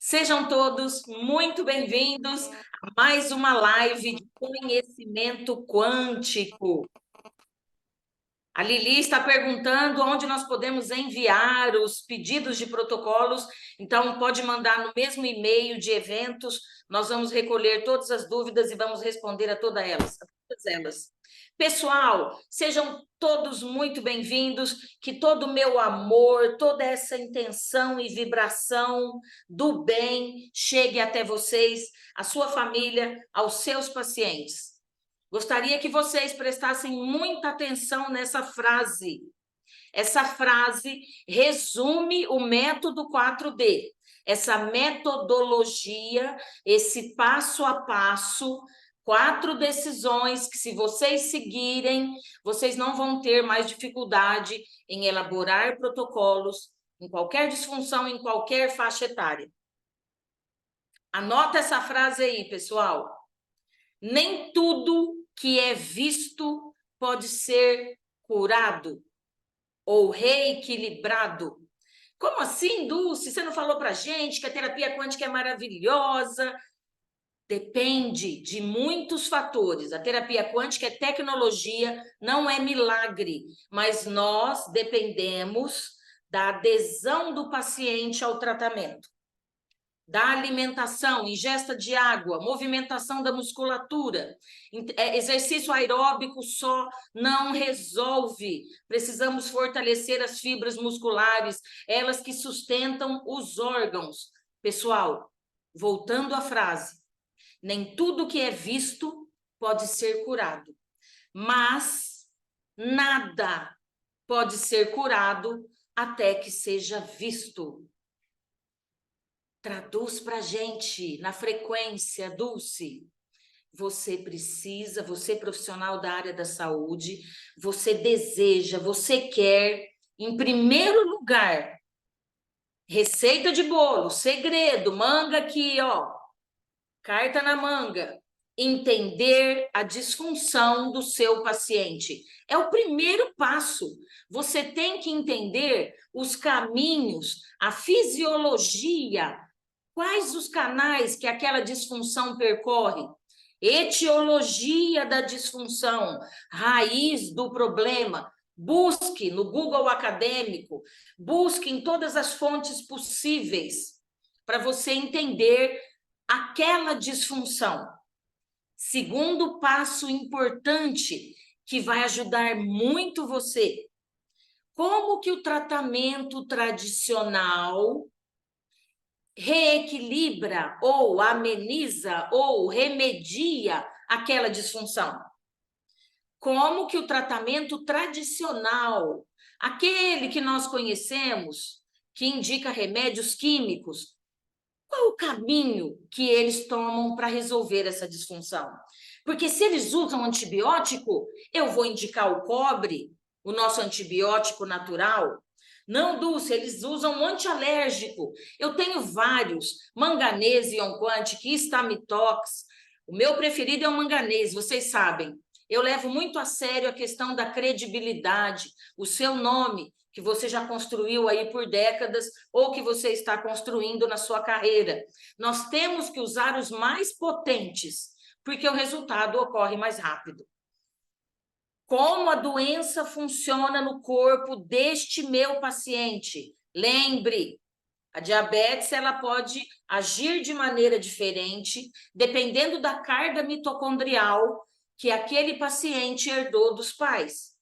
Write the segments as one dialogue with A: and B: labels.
A: Sejam todos muito bem-vindos a mais uma live de conhecimento quântico. A Lili está perguntando onde nós podemos enviar os pedidos de protocolos, então pode mandar no mesmo e-mail de eventos, nós vamos recolher todas as dúvidas e vamos responder a todas elas. Pessoal, sejam todos muito bem-vindos, que todo o meu amor, toda essa intenção e vibração do bem chegue até vocês, a sua família, aos seus pacientes. Gostaria que vocês prestassem muita atenção nessa frase. Essa frase resume o método 4D, essa metodologia, esse passo a passo, 4 decisões que, se vocês seguirem, vocês não vão ter mais dificuldade em elaborar protocolos em qualquer disfunção, em qualquer faixa etária. Anota essa frase aí, pessoal. Nem tudo que é visto pode ser curado ou reequilibrado. Como assim, Dulce? Você não falou para a gente que a terapia quântica é maravilhosa? Depende de muitos fatores. A terapia quântica é tecnologia, não é milagre, mas nós dependemos da adesão do paciente ao tratamento, da alimentação, ingesta de água, movimentação da musculatura. Exercício aeróbico só não resolve. Precisamos fortalecer as fibras musculares, elas que sustentam os órgãos. Pessoal, voltando à frase, nem tudo que é visto pode ser curado, mas nada pode ser curado até que seja visto. Traduz para a gente na frequência, Dulce. Você precisa, você profissional da área da saúde, você deseja, você quer, em primeiro lugar, receita de bolo, segredo, manga aqui, ó, carta na manga, entender a disfunção do seu paciente. É o primeiro passo. Você tem que entender os caminhos, a fisiologia, quais os canais que aquela disfunção percorre? Etiologia da disfunção, raiz do problema. Busque no Google acadêmico, busque em todas as fontes possíveis para você entender aquela disfunção. Segundo passo importante que vai ajudar muito você. Como que o tratamento tradicional reequilibra ou ameniza ou remedia aquela disfunção? Como que o tratamento tradicional, aquele que nós conhecemos, que indica remédios químicos, qual o caminho que eles tomam para resolver essa disfunção? Porque se eles usam antibiótico, eu vou indicar o cobre, o nosso antibiótico natural. Não, Dulce, eles usam um antialérgico. Eu tenho vários, manganês, ionquante, histamitox. O meu preferido é o manganês, vocês sabem. Eu levo muito a sério a questão da credibilidade, o seu nome, que você já construiu aí por décadas ou que você está construindo na sua carreira. Nós temos que usar os mais potentes, porque o resultado ocorre mais rápido. Como a doença funciona no corpo deste meu paciente? Lembre, a diabetes ela pode agir de maneira diferente, dependendo da carga mitocondrial que aquele paciente herdou dos pais.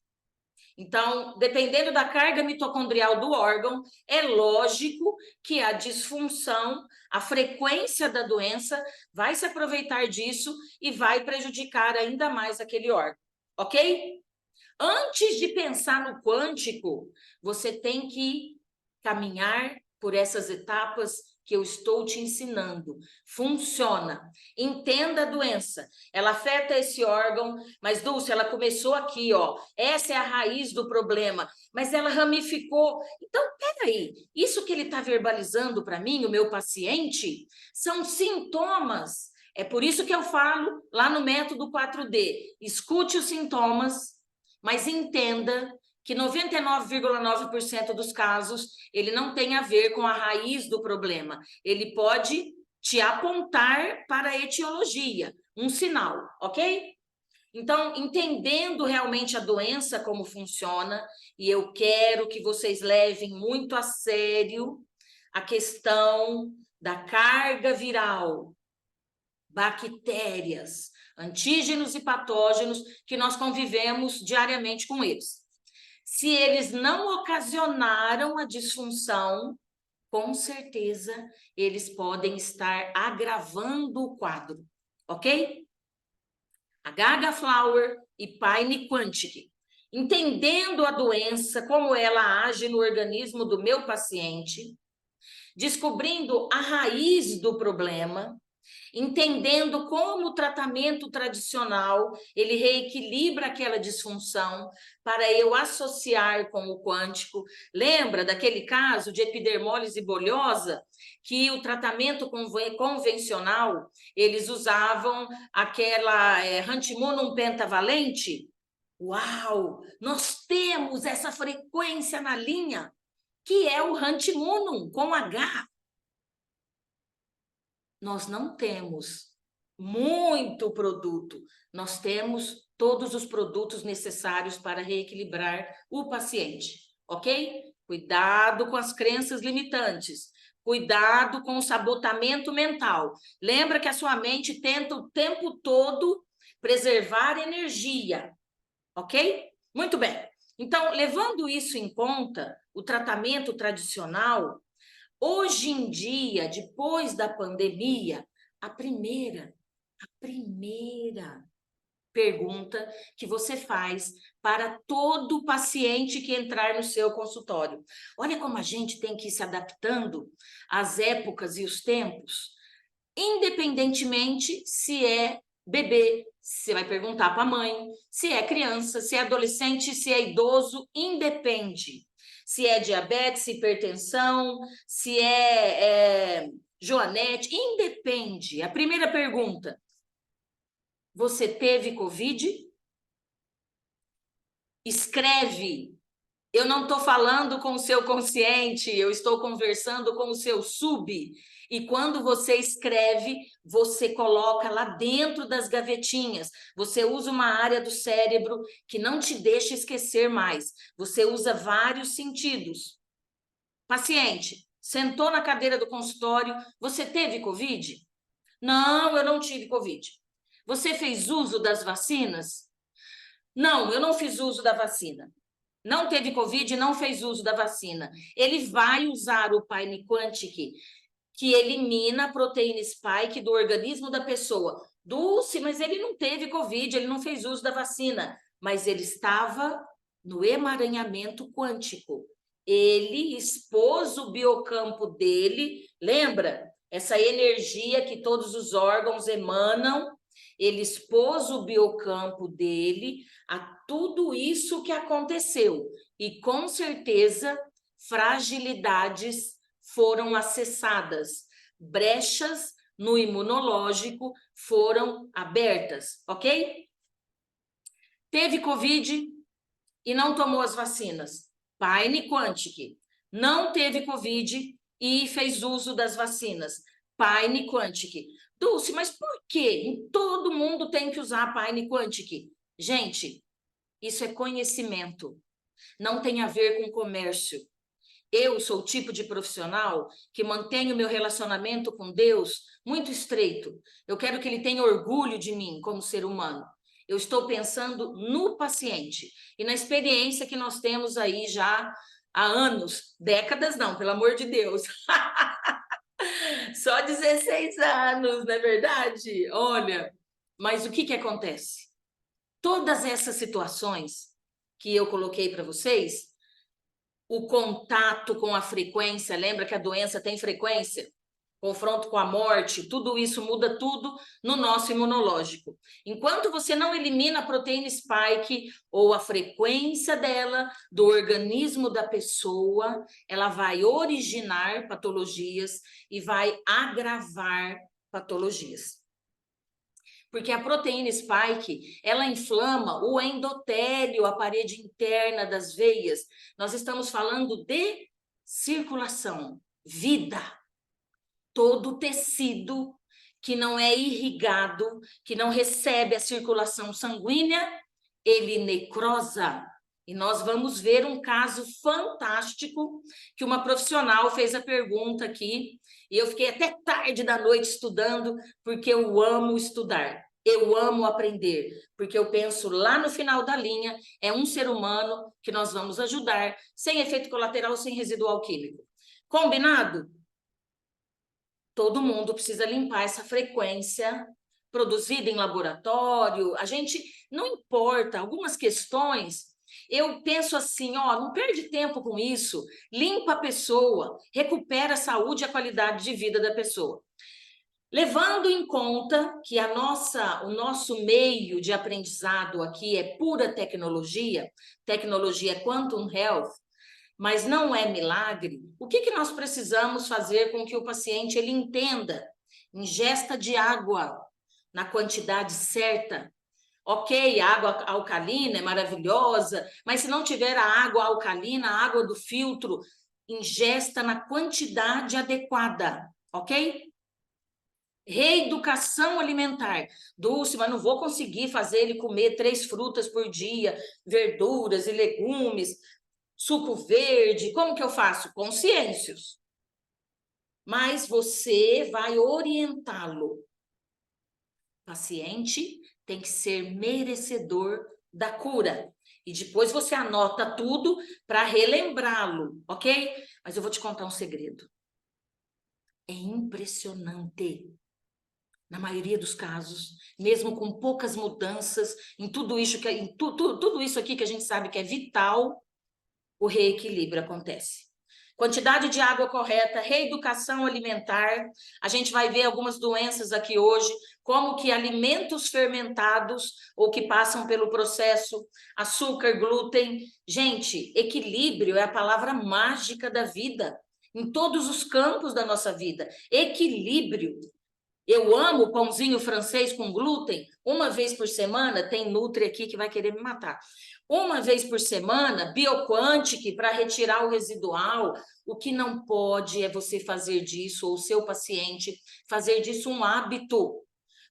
A: Então, dependendo da carga mitocondrial do órgão, é lógico que a disfunção, a frequência da doença vai se aproveitar disso e vai prejudicar ainda mais aquele órgão, ok? Antes de pensar no quântico, você tem que caminhar por essas etapas que eu estou te ensinando. Funciona. Entenda a doença. Ela afeta esse órgão, mas, Dulce, ela começou aqui, ó. Essa é a raiz do problema, mas ela ramificou. Então, peraí, isso que ele está verbalizando para mim, o meu paciente, são sintomas. É por isso que eu falo lá no método 4D. Escute os sintomas, mas entenda que 99,9% dos casos ele não tem a ver com a raiz do problema. Ele pode te apontar para a etiologia, um sinal, ok? Então, entendendo realmente a doença, como funciona, e eu quero que vocês levem muito a sério a questão da carga viral, bactérias, antígenos e patógenos, que nós convivemos diariamente com eles. Se eles não ocasionaram a disfunção, com certeza eles podem estar agravando o quadro, ok? A Gaga Flower e Pine Quantic. Entendendo a doença, como ela age no organismo do meu paciente, descobrindo a raiz do problema, entendendo como o tratamento tradicional ele reequilibra aquela disfunção para eu associar com o quântico. Lembra daquele caso de epidermólise bolhosa que o tratamento convencional eles usavam aquela Hantimonum pentavalente? Uau! Nós temos essa frequência na linha que é o Hantimonum com H. Nós não temos muito produto, nós temos todos os produtos necessários para reequilibrar o paciente, ok? Cuidado com as crenças limitantes, cuidado com o sabotamento mental. Lembra que a sua mente tenta o tempo todo preservar energia, ok? Muito bem. Então, levando isso em conta, o tratamento tradicional, hoje em dia, depois da pandemia, a primeira pergunta que você faz para todo paciente que entrar no seu consultório. Olha como a gente tem que ir se adaptando às épocas e os tempos, independentemente se é bebê, você vai perguntar para a mãe, se é criança, se é adolescente, se é idoso, independe. Se é diabetes, hipertensão, se é joanete, independe. A primeira pergunta: você teve Covid? Escreve. Eu não estou falando com o seu consciente, eu estou conversando com o seu sub. E quando você escreve, você coloca lá dentro das gavetinhas. Você usa uma área do cérebro que não te deixa esquecer mais. Você usa vários sentidos. Paciente, sentou na cadeira do consultório, você teve Covid? Não, eu não tive Covid. Você fez uso das vacinas? Não, eu não fiz uso da vacina. Não teve Covid, não fez uso da vacina. Ele vai usar o Pine Quantic, que elimina a proteína spike do organismo da pessoa. Dulce, mas ele não teve Covid, ele não fez uso da vacina, mas ele estava no emaranhamento quântico. Ele expôs o biocampo dele, lembra? Essa energia que todos os órgãos emanam, ele expôs o biocampo dele a tudo isso que aconteceu. E, com certeza, fragilidades foram acessadas, brechas no imunológico foram abertas, ok? Teve Covid e não tomou as vacinas. Pine Quantic. Não teve Covid e fez uso das vacinas. Pine Quantic. Dulce, mas por que todo mundo tem que usar Pine Quantic? Gente, isso é conhecimento. Não tem a ver com comércio. Eu sou o tipo de profissional que mantenho meu relacionamento com Deus muito estreito. Eu quero que ele tenha orgulho de mim como ser humano. Eu estou pensando no paciente e na experiência que nós temos aí já há anos, décadas não, pelo amor de Deus. Só 16 anos, não é verdade? Olha, mas o que acontece? Todas essas situações que eu coloquei para vocês, o contato com a frequência, lembra que a doença tem frequência? Confronto com a morte, tudo isso muda tudo no nosso imunológico. Enquanto você não elimina a proteína spike ou a frequência dela do organismo da pessoa, ela vai originar patologias e vai agravar patologias. Porque a proteína spike, ela inflama o endotélio, a parede interna das veias. Nós estamos falando de circulação, vida. Todo tecido que não é irrigado, que não recebe a circulação sanguínea, ele necrosa. E nós vamos ver um caso fantástico que uma profissional fez a pergunta aqui, e eu fiquei até tarde da noite estudando, porque eu amo estudar. Eu amo aprender, porque eu penso lá no final da linha, é um ser humano que nós vamos ajudar, sem efeito colateral, sem residual químico. Combinado? Todo mundo precisa limpar essa frequência produzida em laboratório. A gente, não importa, algumas questões, eu penso assim, ó, não perde tempo com isso, limpa a pessoa, recupera a saúde e a qualidade de vida da pessoa. Levando em conta que o nosso meio de aprendizado aqui é pura tecnologia é Quantum Health, mas não é milagre, o que nós precisamos fazer com que o paciente ele entenda? Ingesta de água na quantidade certa. Ok, a água alcalina é maravilhosa, mas se não tiver a água alcalina, a água do filtro, ingesta na quantidade adequada, ok? Reeducação alimentar. Dulce, mas não vou conseguir fazer ele comer 3 frutas por dia, verduras e legumes, suco verde. Como que eu faço? Consciêncios. Mas você vai orientá-lo. O paciente tem que ser merecedor da cura. E depois você anota tudo para relembrá-lo, ok? Mas eu vou te contar um segredo. É impressionante. Na maioria dos casos, mesmo com poucas mudanças, em tudo isso tudo isso aqui que a gente sabe que é vital, o reequilíbrio acontece. Quantidade de água correta, reeducação alimentar. A gente vai ver algumas doenças aqui hoje, como que alimentos fermentados ou que passam pelo processo, açúcar, glúten. Gente, equilíbrio é a palavra mágica da vida, em todos os campos da nossa vida. Equilíbrio. Eu amo pãozinho francês com glúten. Uma vez por semana, tem Nutri aqui que vai querer me matar. Uma vez por semana, Bioquantic para retirar o residual. O que não pode é você fazer disso, ou o seu paciente, fazer disso um hábito.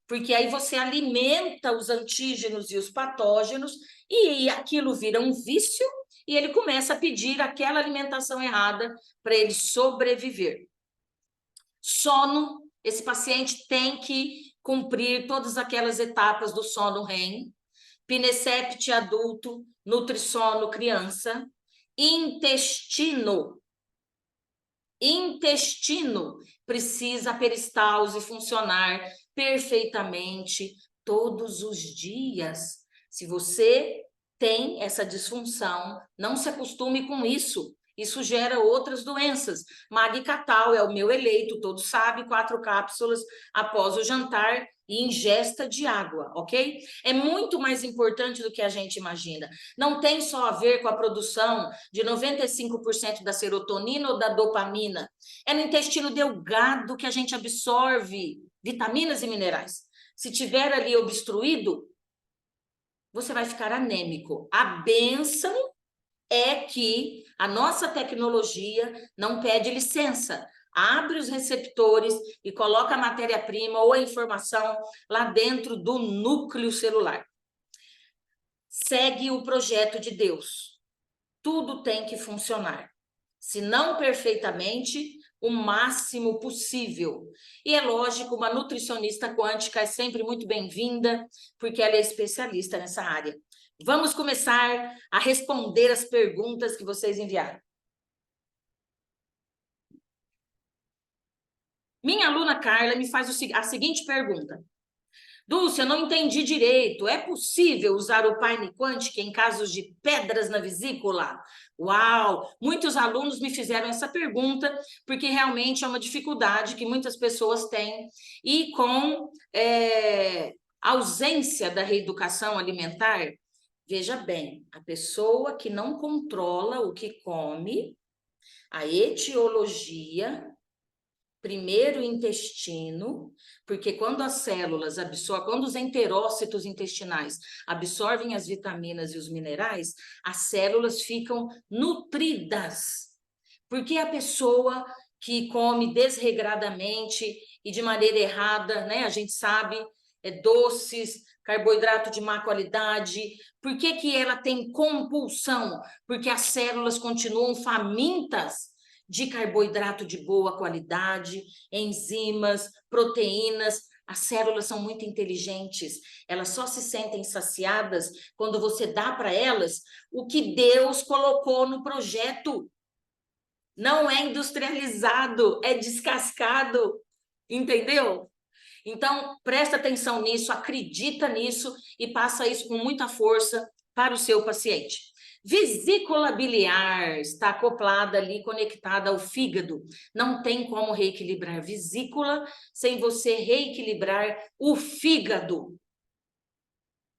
A: Porque aí você alimenta os antígenos e os patógenos, e aquilo vira um vício, e ele começa a pedir aquela alimentação errada para ele sobreviver. Sono. Esse paciente tem que cumprir todas aquelas etapas do sono REM, Pinesept adulto, Nutrissono criança, intestino precisa a peristalse funcionar perfeitamente todos os dias. Se você tem essa disfunção, não se acostume com isso. Isso gera outras doenças. Magcatal é o meu eleito, todos sabem, 4 cápsulas após o jantar e ingesta de água, ok? É muito mais importante do que a gente imagina. Não tem só a ver com a produção de 95% da serotonina ou da dopamina. É no intestino delgado que a gente absorve vitaminas e minerais. Se tiver ali obstruído, você vai ficar anêmico. A bênção é que a nossa tecnologia não pede licença. Abre os receptores e coloca a matéria-prima ou a informação lá dentro do núcleo celular. Segue o projeto de Deus. Tudo tem que funcionar. Se não perfeitamente, o máximo possível. E é lógico, uma nutricionista quântica é sempre muito bem-vinda, porque ela é especialista nessa área. Vamos começar a responder as perguntas que vocês enviaram. Minha aluna Carla me faz a seguinte pergunta. Dulce, eu não entendi direito. É possível usar o Paine Quântica em casos de pedras na vesícula? Uau! Muitos alunos me fizeram essa pergunta, porque realmente é uma dificuldade que muitas pessoas têm. E com ausência da reeducação alimentar, veja bem, a pessoa que não controla o que come, a etiologia Primeiro o intestino, porque quando as células absorvem, quando os enterócitos intestinais absorvem as vitaminas e os minerais, as células ficam nutridas. Porque a pessoa que come desregradamente e de maneira errada, né? A gente sabe, doces, carboidrato de má qualidade. Por que que ela tem compulsão? Porque as células continuam famintas de carboidrato de boa qualidade, enzimas, proteínas. As células são muito inteligentes, elas só se sentem saciadas quando você dá para elas o que Deus colocou no projeto. Não é industrializado, é descascado, entendeu? Então, presta atenção nisso, acredita nisso e passa isso com muita força para o seu paciente. Vesícula biliar está acoplada ali, conectada ao fígado. Não tem como reequilibrar vesícula sem você reequilibrar o fígado.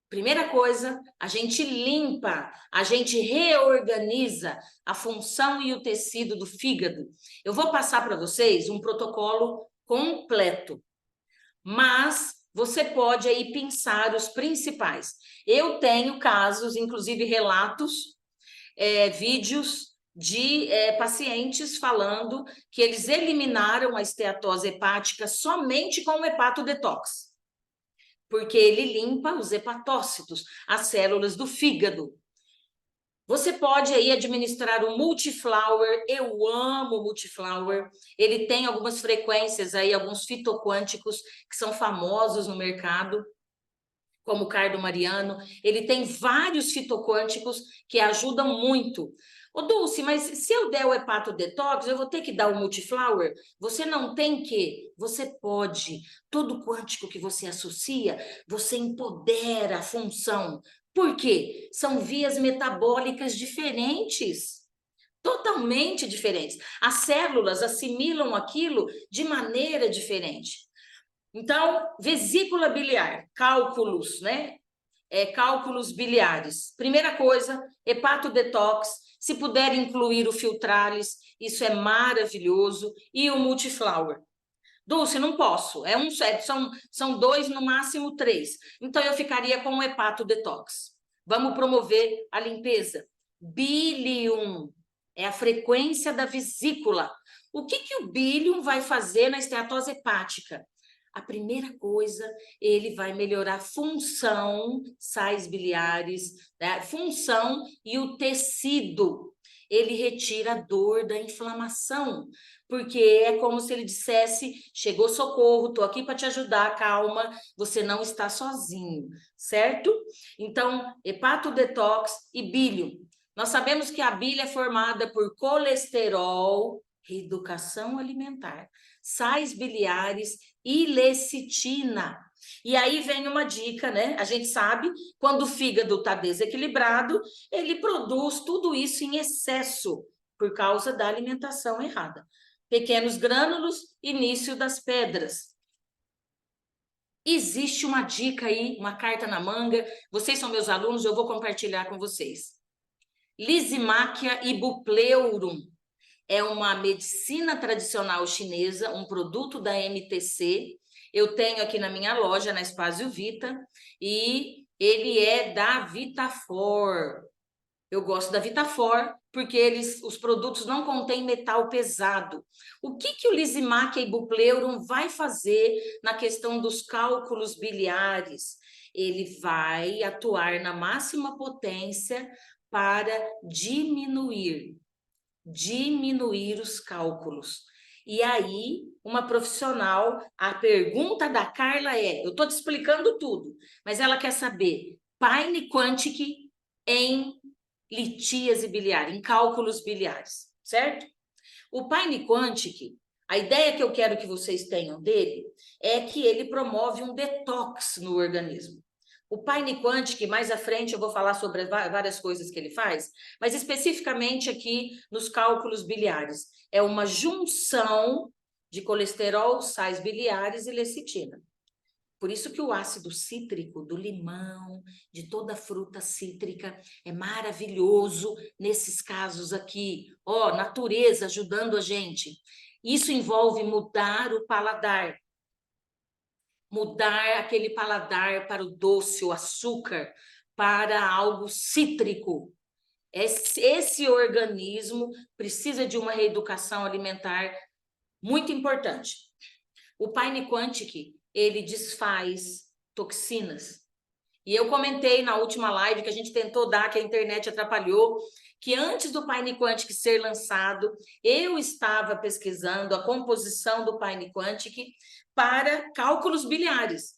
A: Primeira coisa, a gente limpa, a gente reorganiza a função e o tecido do fígado. Eu vou passar para vocês um protocolo completo, mas você pode aí pensar os principais. Eu tenho casos, inclusive relatos, vídeos de pacientes falando que eles eliminaram a esteatose hepática somente com o hepatodetox, porque ele limpa os hepatócitos, as células do fígado. Você pode aí administrar o Multiflower, eu amo o Multiflower, ele tem algumas frequências aí, alguns fitoquânticos que são famosos no mercado, como o cardo mariano, ele tem vários fitoquânticos que ajudam muito. Ô Dulce, mas se eu der o hepatodetox, eu vou ter que dar o Multiflower? Você não tem que, você pode. Todo quântico que você associa, você empodera a função. Por quê? São vias metabólicas diferentes. Totalmente diferentes. As células assimilam aquilo de maneira diferente. Então, vesícula biliar, cálculos, né? Cálculos biliares. Primeira coisa, hepatodetox. Se puder incluir o Filtralis, isso é maravilhoso. E o Multiflower. Dulce, não posso. São 2, no máximo 3. Então, eu ficaria com o hepatodetox. Vamos promover a limpeza. Bilium é a frequência da vesícula. O que que o bilium vai fazer na esteatose hepática? A primeira coisa, ele vai melhorar a função, sais biliares, né? Função e o tecido. Ele retira a dor da inflamação, porque é como se ele dissesse: chegou socorro, estou aqui para te ajudar, calma, você não está sozinho, certo? Então, hepatodetox e bílio. Nós sabemos que a bile é formada por colesterol, reeducação alimentar, sais biliares e lecitina. E aí vem uma dica, né? A gente sabe, quando o fígado está desequilibrado, ele produz tudo isso em excesso, por causa da alimentação errada. Pequenos grânulos, início das pedras. Existe uma dica aí, uma carta na manga. Vocês são meus alunos, eu vou compartilhar com vocês. Lysimachia ibupleurum é uma medicina tradicional chinesa, um produto da MTC. Eu tenho aqui na minha loja, na Spásio Vita, e ele é da Vitafor. Eu gosto da Vitafor porque os produtos não contêm metal pesado. O que o Lysimachia ibupleurum vai fazer na questão dos cálculos biliares? Ele vai atuar na máxima potência para diminuir os cálculos. E aí, uma profissional, a pergunta da Carla é, eu estou te explicando tudo, mas ela quer saber, Pine Quantic em litíase biliar, em cálculos biliares, certo? O Pine Quantic, a ideia que eu quero que vocês tenham dele é que ele promove um detox no organismo. O Pine Quantic, mais à frente eu vou falar sobre várias coisas que ele faz, mas especificamente aqui nos cálculos biliares. É uma junção de colesterol, sais biliares e lecitina. Por isso que o ácido cítrico do limão, de toda fruta cítrica, é maravilhoso nesses casos aqui. Ó, natureza ajudando a gente. Isso envolve mudar o paladar. Mudar aquele paladar para o doce, o açúcar, para algo cítrico. Esse organismo precisa de uma reeducação alimentar muito importante. O Pine Quantic, ele desfaz toxinas. E eu comentei na última live que a gente tentou dar, que a internet atrapalhou, que antes do Pine Quantic ser lançado, eu estava pesquisando a composição do Pine Quantic para cálculos biliares.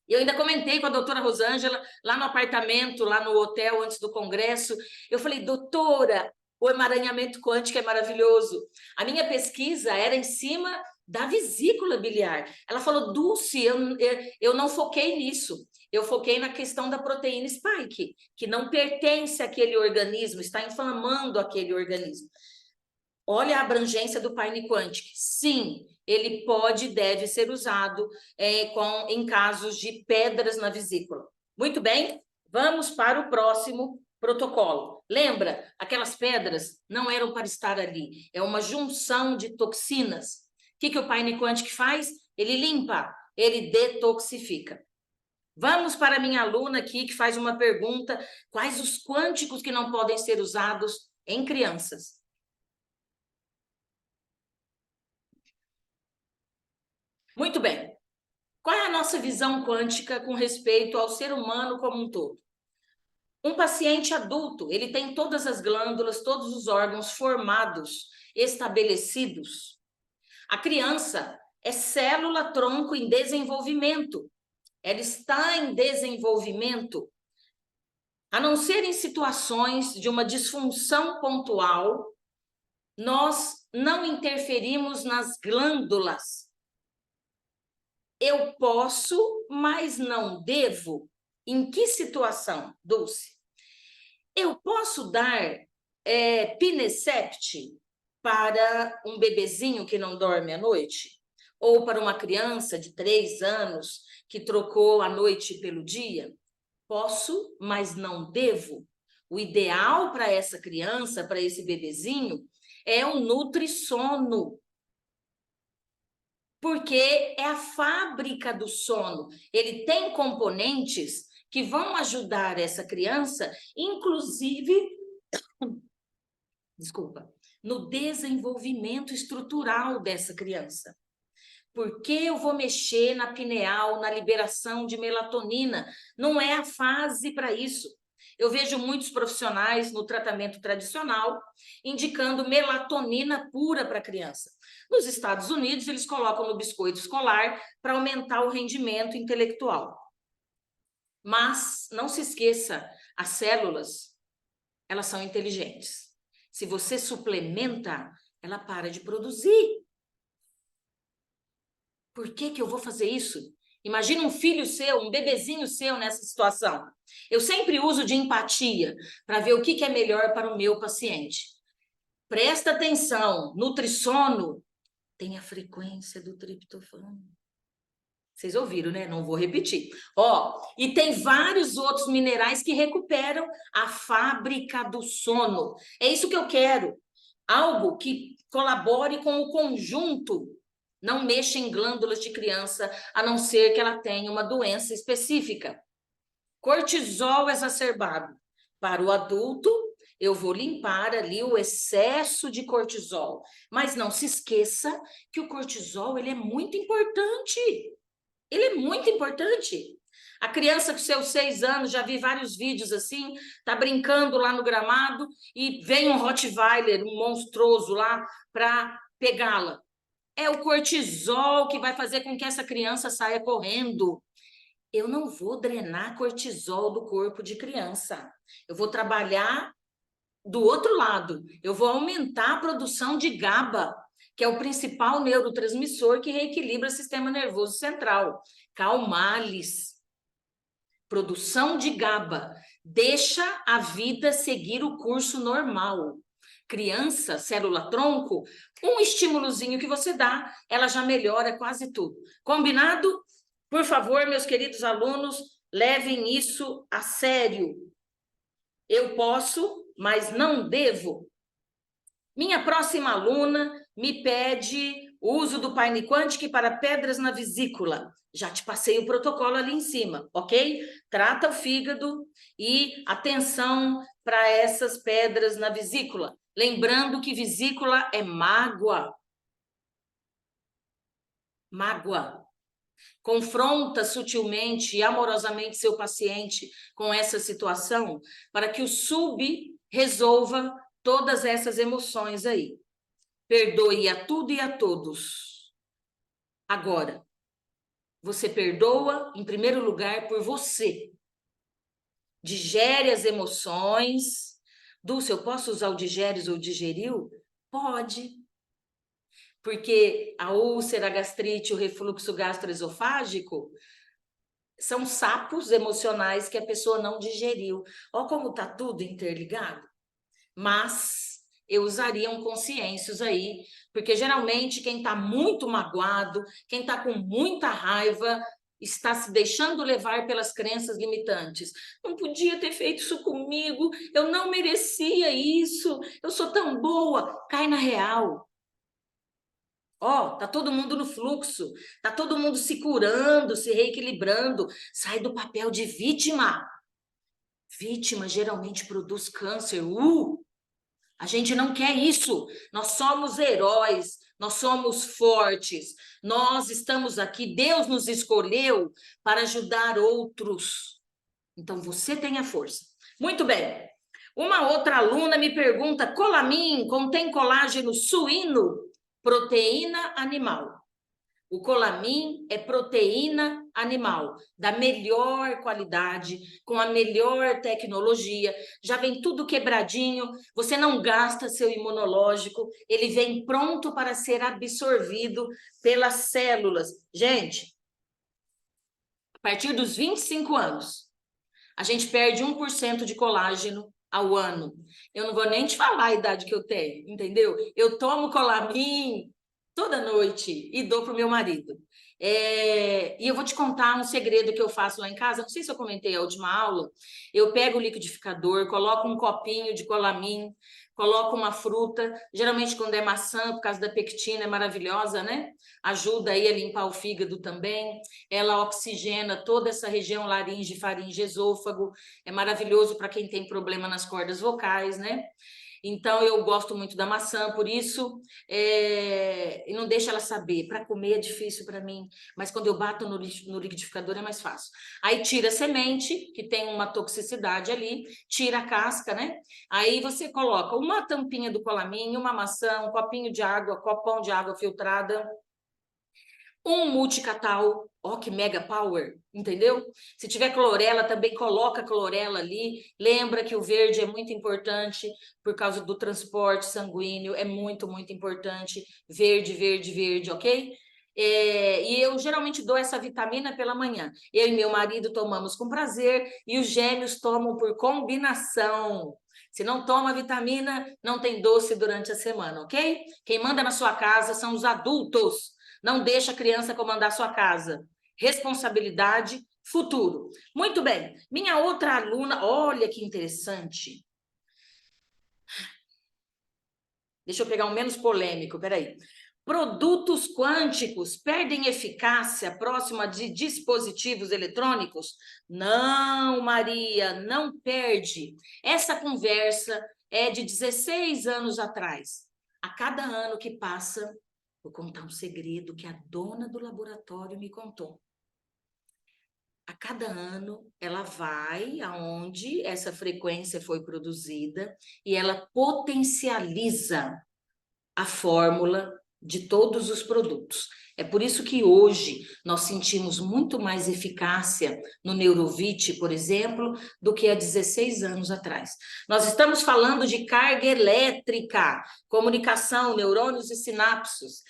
A: Eu ainda comentei com a doutora Rosângela, lá no apartamento, lá no hotel, antes do congresso, eu falei, doutora, o emaranhamento quântico é maravilhoso. A minha pesquisa era em cima da vesícula biliar. Ela falou, Dulce, eu não foquei nisso. Eu foquei na questão da proteína spike, que não pertence àquele organismo, está inflamando aquele organismo. Olha a abrangência do Pine Quantic. Sim, ele pode e deve ser usado em casos de pedras na vesícula. Muito bem, vamos para o próximo protocolo. Lembra, aquelas pedras não eram para estar ali. É uma junção de toxinas. O que o Pine Quantic faz? Ele limpa, ele detoxifica. Vamos para a minha aluna aqui, que faz uma pergunta. Quais os quânticos que não podem ser usados em crianças? Muito bem. Qual é a nossa visão quântica com respeito ao ser humano como um todo? Um paciente adulto, ele tem todas as glândulas, todos os órgãos formados, estabelecidos. A criança é célula-tronco em desenvolvimento. Ela está em desenvolvimento. A não ser em situações de uma disfunção pontual, nós não interferimos nas glândulas. Eu posso, mas não devo. Em que situação, Dulce? Eu posso dar Pinicept para um bebezinho que não dorme à noite? Ou para uma criança de 3 anos que trocou a noite pelo dia? Posso, mas não devo. O ideal para essa criança, para esse bebezinho, é um nutrissono. Porque é a fábrica do sono. Ele tem componentes que vão ajudar essa criança, inclusive, no desenvolvimento estrutural dessa criança. Porque eu vou mexer na pineal, na liberação de melatonina? Não é a fase para isso. Eu vejo muitos profissionais no tratamento tradicional indicando melatonina pura para a criança. Nos Estados Unidos, eles colocam no biscoito escolar para aumentar o rendimento intelectual. Mas não se esqueça, as células, elas são inteligentes. Se você suplementa, ela para de produzir. Por que eu vou fazer isso? Imagina um filho seu, um bebezinho seu nessa situação. Eu sempre uso de empatia para ver o que é melhor para o meu paciente. Presta atenção, nutrissono tem a frequência do triptofano. Vocês ouviram, né? Não vou repetir. E tem vários outros minerais que recuperam a fábrica do sono. É isso que eu quero. Algo que colabore com o conjunto. Não mexa em glândulas de criança, a não ser que ela tenha uma doença específica. Cortisol exacerbado. Para o adulto, eu vou limpar ali o excesso de cortisol. Mas não se esqueça que o cortisol, ele é muito importante. Ele é muito importante. A criança com seus 6 anos, já vi vários vídeos assim, tá brincando lá no gramado e vem um Rottweiler, um monstruoso lá, para pegá-la. É o cortisol que vai fazer com que essa criança saia correndo. Eu não vou drenar cortisol do corpo de criança. Eu vou trabalhar do outro lado. Eu vou aumentar a produção de GABA, que é o principal neurotransmissor que reequilibra o sistema nervoso central. Calmales. Produção de GABA. Deixa a vida seguir o curso normal. Criança, célula-tronco, um estímulozinho que você dá, ela já melhora quase tudo. Combinado? Por favor, meus queridos alunos, levem isso a sério. Eu posso, mas não devo. Minha próxima aluna me pede o uso do Paine Quantic para pedras na vesícula. Já te passei o protocolo ali em cima, ok? Trata o fígado e atenção para essas pedras na vesícula. Lembrando que vesícula é mágoa. Mágoa. Confronta sutilmente e amorosamente seu paciente com essa situação para que o sub resolva todas essas emoções aí. Perdoe a tudo e a todos. Agora, você perdoa, em primeiro lugar, por você. Digere as emoções. Dulce, eu posso usar o digeres ou digeriu? Pode. Porque a úlcera, a gastrite, o refluxo gastroesofágico são sapos emocionais que a pessoa não digeriu. Olha como está tudo interligado. Mas eu usaria um consciêncios aí, porque geralmente quem está muito magoado, quem está com muita raiva, está se deixando levar pelas crenças limitantes. Não podia ter feito isso comigo, eu não merecia isso, eu sou tão boa. Cai na real. Ó, tá todo mundo no fluxo, tá todo mundo se curando, se reequilibrando. Sai do papel de vítima. Vítima geralmente produz câncer. A gente não quer isso. Nós somos heróis, nós somos fortes. Nós estamos aqui, Deus nos escolheu para ajudar outros. Então você tem a força. Muito bem. Uma outra aluna me pergunta: Colamin contém colágeno suíno? Proteína animal. O Colamin é proteína animal, da melhor qualidade, com a melhor tecnologia, já vem tudo quebradinho, você não gasta seu imunológico, ele vem pronto para ser absorvido pelas células. Gente, a partir dos 25 anos, a gente perde 1% de colágeno ao ano. Eu não vou nem te falar a idade que eu tenho, entendeu? Eu tomo Colamin toda noite e dou para o meu marido. E eu vou te contar um segredo que eu faço lá em casa. Não sei se eu comentei a última aula. Eu pego o liquidificador, coloco um copinho de Colamin, coloco uma fruta. Geralmente, quando é maçã, por causa da pectina, é maravilhosa, né? Ajuda aí a limpar o fígado também. Ela oxigena toda essa região laringe, faringe, esôfago. É maravilhoso para quem tem problema nas cordas vocais, né? Então, eu gosto muito da maçã, por isso, e não deixa ela saber. Para comer é difícil para mim, mas quando eu bato no liquidificador é mais fácil. Aí tira a semente, que tem uma toxicidade ali, tira a casca, né? Aí você coloca uma tampinha do Colamin, uma maçã, um copinho de água, copão de água filtrada, um multicatal, ó que mega power, entendeu? Se tiver clorela, também coloca clorela ali. Lembra que o verde é muito importante por causa do transporte sanguíneo, é muito, muito importante. Verde, verde, verde, ok? E eu geralmente dou essa vitamina pela manhã. Eu e meu marido tomamos com prazer e os gêmeos tomam por combinação. Se não toma vitamina, não tem doce durante a semana, ok? Quem manda na sua casa são os adultos. Não deixa a criança comandar sua casa. Responsabilidade, futuro. Muito bem. Minha outra aluna, olha que interessante. Deixa eu pegar um menos polêmico, peraí. Produtos quânticos perdem eficácia próxima de dispositivos eletrônicos? Não, Maria, não perde. Essa conversa é de 16 anos atrás. A cada ano que passa, vou contar um segredo que a dona do laboratório me contou. A cada ano, ela vai aonde essa frequência foi produzida e ela potencializa a fórmula de todos os produtos. É por isso que hoje nós sentimos muito mais eficácia no Neurovit, por exemplo, do que há 16 anos atrás. Nós estamos falando de carga elétrica, comunicação, neurônios e sinapses.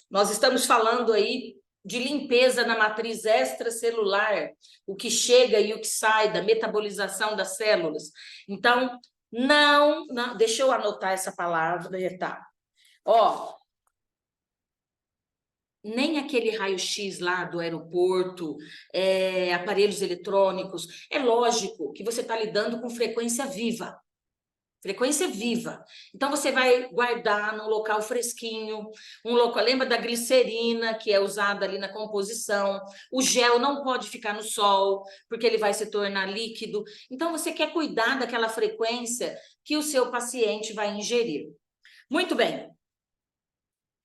A: Nós estamos falando aí de limpeza na matriz extracelular, o que chega e o que sai da metabolização das células. Então, não, deixa eu anotar essa palavra, tá? Ó, nem aquele raio-x lá do aeroporto, aparelhos eletrônicos. É lógico que você está lidando com frequência viva. frequência viva. Então, você vai guardar num local fresquinho, um local, lembra da glicerina, que é usada ali na composição. O gel não pode ficar no sol, porque ele vai se tornar líquido. Então, você quer cuidar daquela frequência que o seu paciente vai ingerir. Muito bem.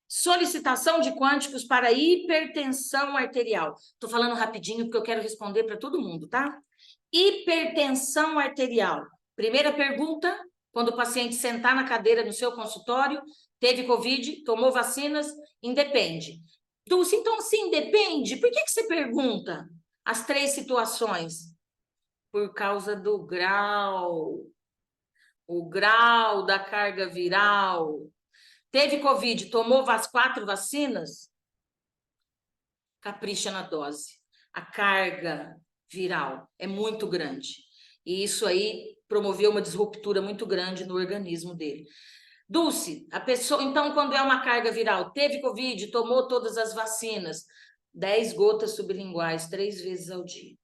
A: Solicitação de quânticos para hipertensão arterial. Estou falando rapidinho porque eu quero responder para todo mundo, tá? Hipertensão arterial. Primeira pergunta, quando o paciente sentar na cadeira no seu consultório, teve Covid, tomou vacinas, independe. Dulce, então assim, depende. Por que você pergunta as 3 situações? Por causa do grau. O grau da carga viral. Teve Covid, tomou as 4 vacinas? Capricha na dose. A carga viral é muito grande. E isso aí promoveu uma disruptura muito grande no organismo dele. Dulce, a pessoa, então, quando é uma carga viral, teve Covid, tomou todas as vacinas, 10 gotas sublinguais, 3 vezes ao dia.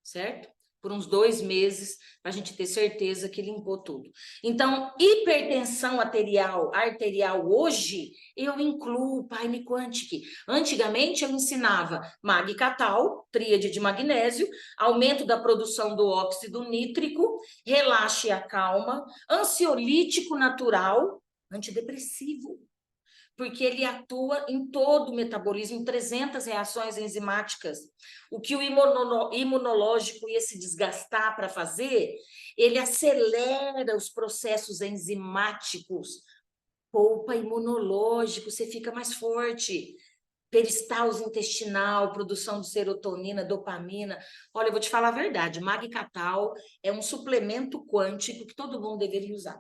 A: Certo? Por uns 2 meses, para a gente ter certeza que limpou tudo. Então, hipertensão arterial hoje, eu incluo o Paine Quantic. Antigamente, eu ensinava Mag-Catal, tríade de magnésio, aumento da produção do óxido nítrico, relaxa e acalma, ansiolítico natural, antidepressivo, porque ele atua em todo o metabolismo, em 300 reações enzimáticas. O que o imunológico ia se desgastar para fazer, ele acelera os processos enzimáticos, poupa imunológico, você fica mais forte. Peristalse intestinal, produção de serotonina, dopamina. Olha, eu vou te falar a verdade, Mag-Catal é um suplemento quântico que todo mundo deveria usar.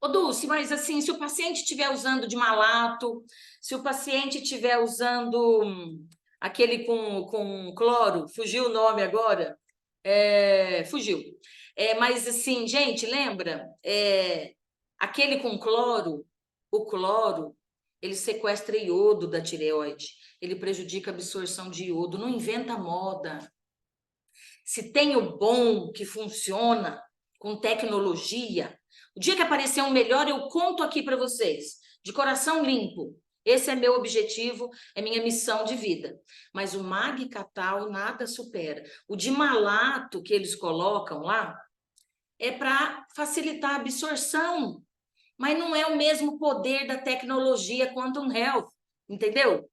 A: Ô, Dulce, mas assim, se o paciente estiver usando de malato, se o paciente estiver usando aquele com cloro, fugiu o nome agora? Fugiu. Mas assim, gente, lembra? Aquele com cloro, o cloro, ele sequestra iodo da tireoide, ele prejudica a absorção de iodo, não inventa moda. Se tem o bom que funciona com tecnologia, o dia que aparecer um melhor, eu conto aqui para vocês, de coração limpo. Esse é meu objetivo, é minha missão de vida. Mas o Mag-Catal nada supera. O de malato que eles colocam lá é para facilitar a absorção, mas não é o mesmo poder da tecnologia Quantum Health, entendeu?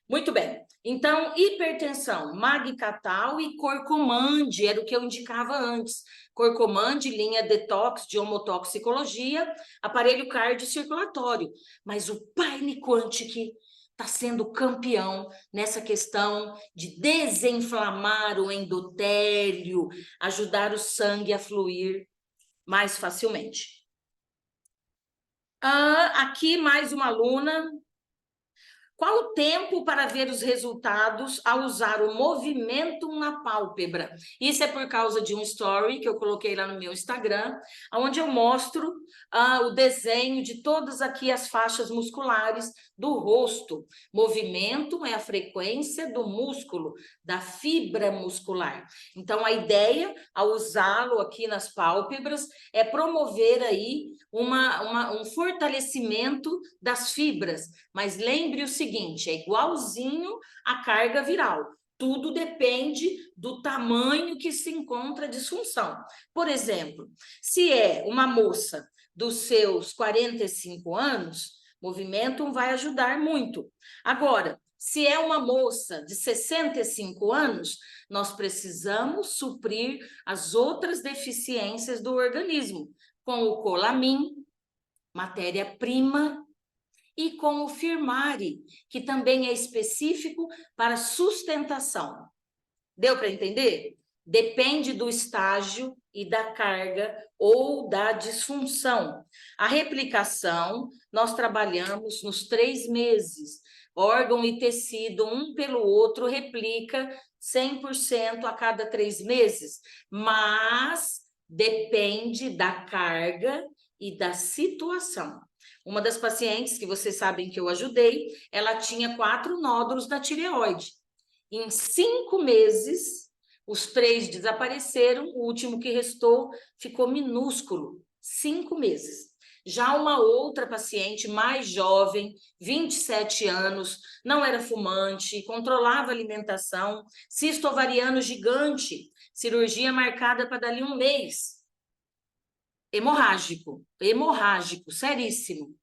A: Muito bem. Então, hipertensão, Mag-Catal e Corcomand, era o que eu indicava antes. Corcomand, linha detox de homotoxicologia, aparelho cardiocirculatório. Mas o Paine Quantic está sendo campeão nessa questão de desinflamar o endotélio, ajudar o sangue a fluir mais facilmente. Aqui mais uma aluna. Qual o tempo para ver os resultados ao usar o movimento na pálpebra? Isso é por causa de um story que eu coloquei lá no meu Instagram, onde eu mostro o desenho de todas aqui as faixas musculares do rosto. Movimento é a frequência do músculo, da fibra muscular. Então, a ideia, ao usá-lo aqui nas pálpebras, é promover aí um fortalecimento das fibras. Mas lembre o seguinte, é igualzinho à carga viral. Tudo depende do tamanho que se encontra a disfunção. Por exemplo, se é uma moça dos seus 45 anos, movimento vai ajudar muito. Agora, se é uma moça de 65 anos, nós precisamos suprir as outras deficiências do organismo, com o Colamin, matéria-prima, e com o Firmari, que também é específico para sustentação. Deu para entender? Depende do estágio e da carga ou da disfunção. A replicação, nós trabalhamos nos 3 meses. Órgão e tecido, um pelo outro, replica 100% a cada 3 meses. Mas depende da carga e da situação. Uma das pacientes que vocês sabem que eu ajudei, ela tinha 4 nódulos na tireoide. Em 5 meses, Os 3 desapareceram, o último que restou ficou minúsculo, 5 meses. Já uma outra paciente mais jovem, 27 anos, não era fumante, controlava a alimentação, cisto ovariano gigante, cirurgia marcada para dali 1 mês. Hemorrágico, seríssimo.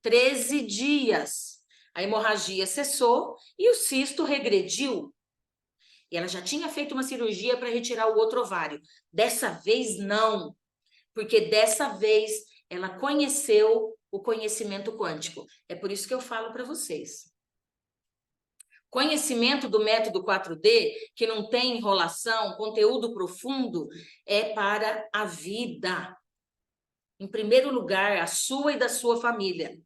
A: 13 dias. A hemorragia cessou e o cisto regrediu. E ela já tinha feito uma cirurgia para retirar o outro ovário. Dessa vez, não. Porque dessa vez ela conheceu o conhecimento quântico. É por isso que eu falo para vocês. Conhecimento do método 4D, que não tem enrolação, conteúdo profundo, é para a vida. Em primeiro lugar, a sua e da sua família.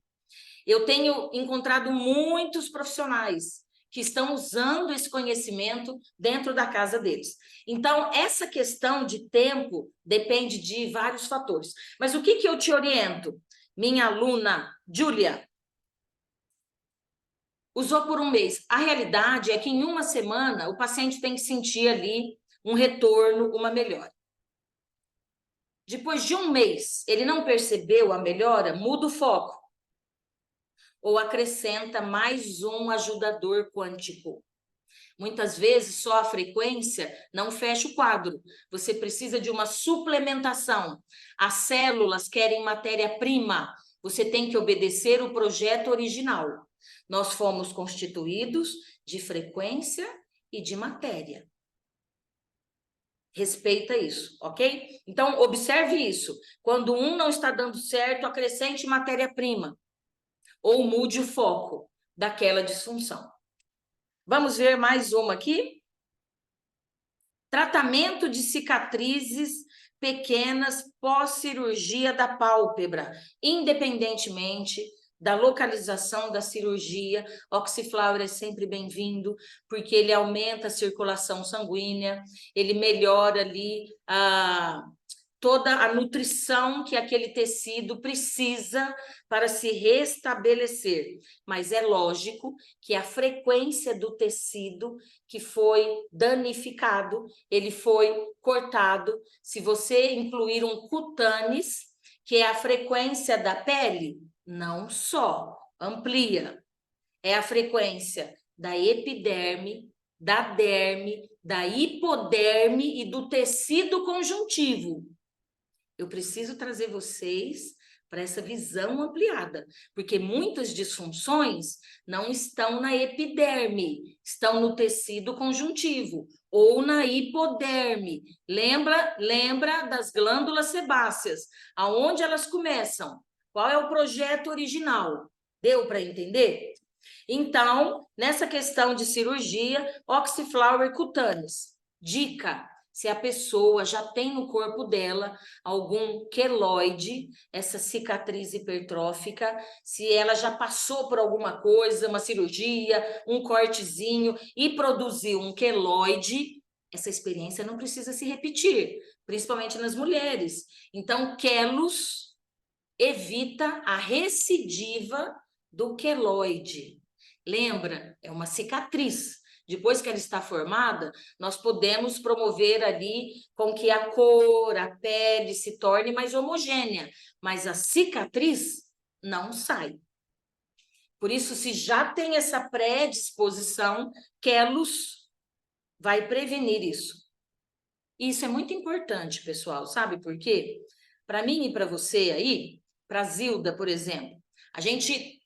A: Eu tenho encontrado muitos profissionais que estão usando esse conhecimento dentro da casa deles. Então, essa questão de tempo depende de vários fatores. Mas o que eu te oriento? Minha aluna, Júlia, usou por 1 mês. A realidade é que em 1 semana o paciente tem que sentir ali um retorno, uma melhora. Depois de 1 mês, ele não percebeu a melhora, muda o foco. Ou acrescenta mais um ajudador quântico. Muitas vezes só a frequência não fecha o quadro. Você precisa de uma suplementação. As células querem matéria-prima. Você tem que obedecer o projeto original. Nós fomos constituídos de frequência e de matéria. Respeita isso, ok? Então, observe isso. Quando um não está dando certo, acrescente matéria-prima. Ou mude o foco daquela disfunção. Vamos ver mais uma aqui? Tratamento de cicatrizes pequenas pós-cirurgia da pálpebra, independentemente da localização da cirurgia. Oxiflower é sempre bem-vindo, porque ele aumenta a circulação sanguínea, ele melhora ali toda a nutrição que aquele tecido precisa para se restabelecer. Mas é lógico que a frequência do tecido que foi danificado, ele foi cortado. Se você incluir um cutâneos, que é a frequência da pele, não só amplia, é a frequência da epiderme, da derme, da hipoderme e do tecido conjuntivo. Eu preciso trazer vocês para essa visão ampliada, porque muitas disfunções não estão na epiderme, estão no tecido conjuntivo ou na hipoderme. Lembra das glândulas sebáceas, aonde elas começam? Qual é o projeto original? Deu para entender? Então, nessa questão de cirurgia, Oxiflower cutâneos. Dica: se a pessoa já tem no corpo dela algum queloide, essa cicatriz hipertrófica, se ela já passou por alguma coisa, uma cirurgia, um cortezinho e produziu um queloide, essa experiência não precisa se repetir, principalmente nas mulheres. Então, quelos evita a recidiva do queloide. Lembra? É uma cicatriz. Depois que ela está formada, nós podemos promover ali com que a cor, a pele se torne mais homogênea, mas a cicatriz não sai. Por isso, se já tem essa predisposição, quelos vai prevenir isso. Isso é muito importante, pessoal, sabe por quê? Para mim e para você aí, para a Zilda, por exemplo, a gente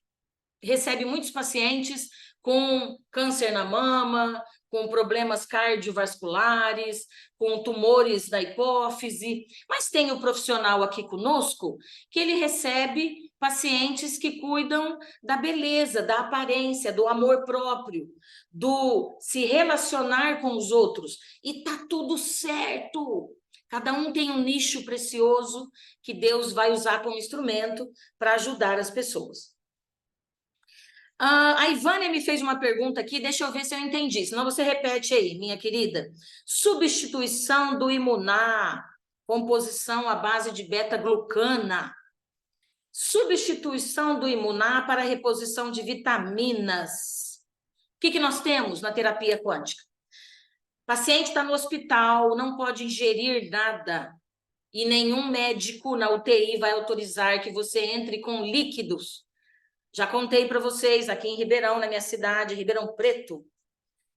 A: recebe muitos pacientes com câncer na mama, com problemas cardiovasculares, com tumores da hipófise, mas tem o profissional aqui conosco que ele recebe pacientes que cuidam da beleza, da aparência, do amor próprio, do se relacionar com os outros, e tá tudo certo. Cada um tem um nicho precioso que Deus vai usar como instrumento para ajudar as pessoas. A Ivânia me fez uma pergunta aqui, deixa eu ver se eu entendi, senão você repete aí, minha querida. Substituição do imunar, composição à base de beta-glucana. Substituição do imunar para reposição de vitaminas. O que nós temos na terapia quântica? Paciente está no hospital, não pode ingerir nada. E nenhum médico na UTI vai autorizar que você entre com líquidos. Já contei para vocês, aqui em Ribeirão, na minha cidade, Ribeirão Preto,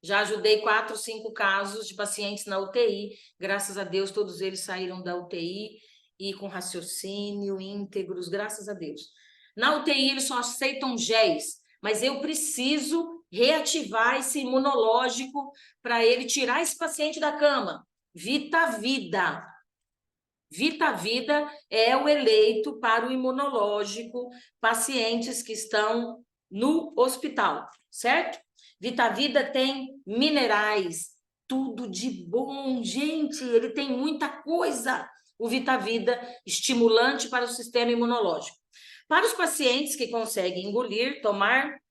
A: já ajudei 4, 5 casos de pacientes na UTI. Graças a Deus, todos eles saíram da UTI e com raciocínio, íntegros, graças a Deus. Na UTI, eles só aceitam géis, mas eu preciso reativar esse imunológico para ele tirar esse paciente da cama. VitaVida. VitaVida é o eleito para o imunológico, pacientes que estão no hospital, certo? VitaVida tem minerais, tudo de bom, gente, ele tem muita coisa. O VitaVida, estimulante para o sistema imunológico. Para os pacientes que conseguem engolir, tomar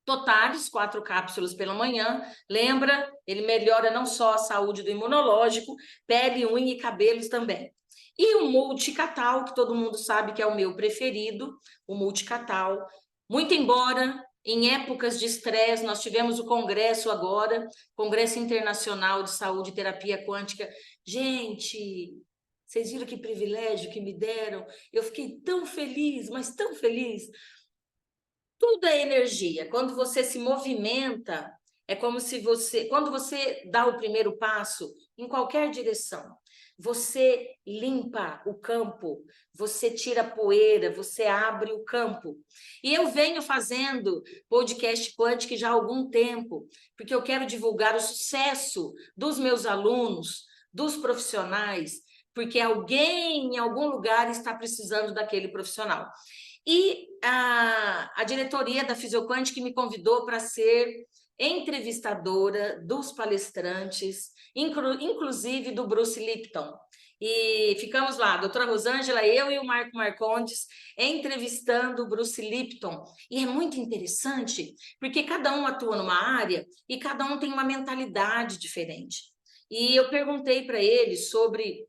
A: Totalis, 4 cápsulas pela manhã. Lembra? Ele melhora não só a saúde do imunológico, pele, unha e cabelos também. E o Multicatal, que todo mundo sabe que é o meu preferido, o Multicatal. Muito embora em épocas de estresse, nós tivemos o congresso agora, Congresso Internacional de Saúde e Terapia Quântica. Gente, vocês viram que privilégio que me deram? Eu fiquei tão feliz, mas tão feliz. Tudo é energia. Quando você se movimenta, é como se você... Quando você dá o primeiro passo, em qualquer direção, você limpa o campo, você tira a poeira, você abre o campo. E eu venho fazendo podcast Quântico já há algum tempo, porque eu quero divulgar o sucesso dos meus alunos, dos profissionais, porque alguém em algum lugar está precisando daquele profissional. E a diretoria da Fisioquântica me convidou para ser entrevistadora dos palestrantes, inclusive do Bruce Lipton. E ficamos lá, a doutora Rosângela, eu e o Marco Marcondes, entrevistando o Bruce Lipton. E é muito interessante, porque cada um atua numa área e cada um tem uma mentalidade diferente. E eu perguntei para ele sobre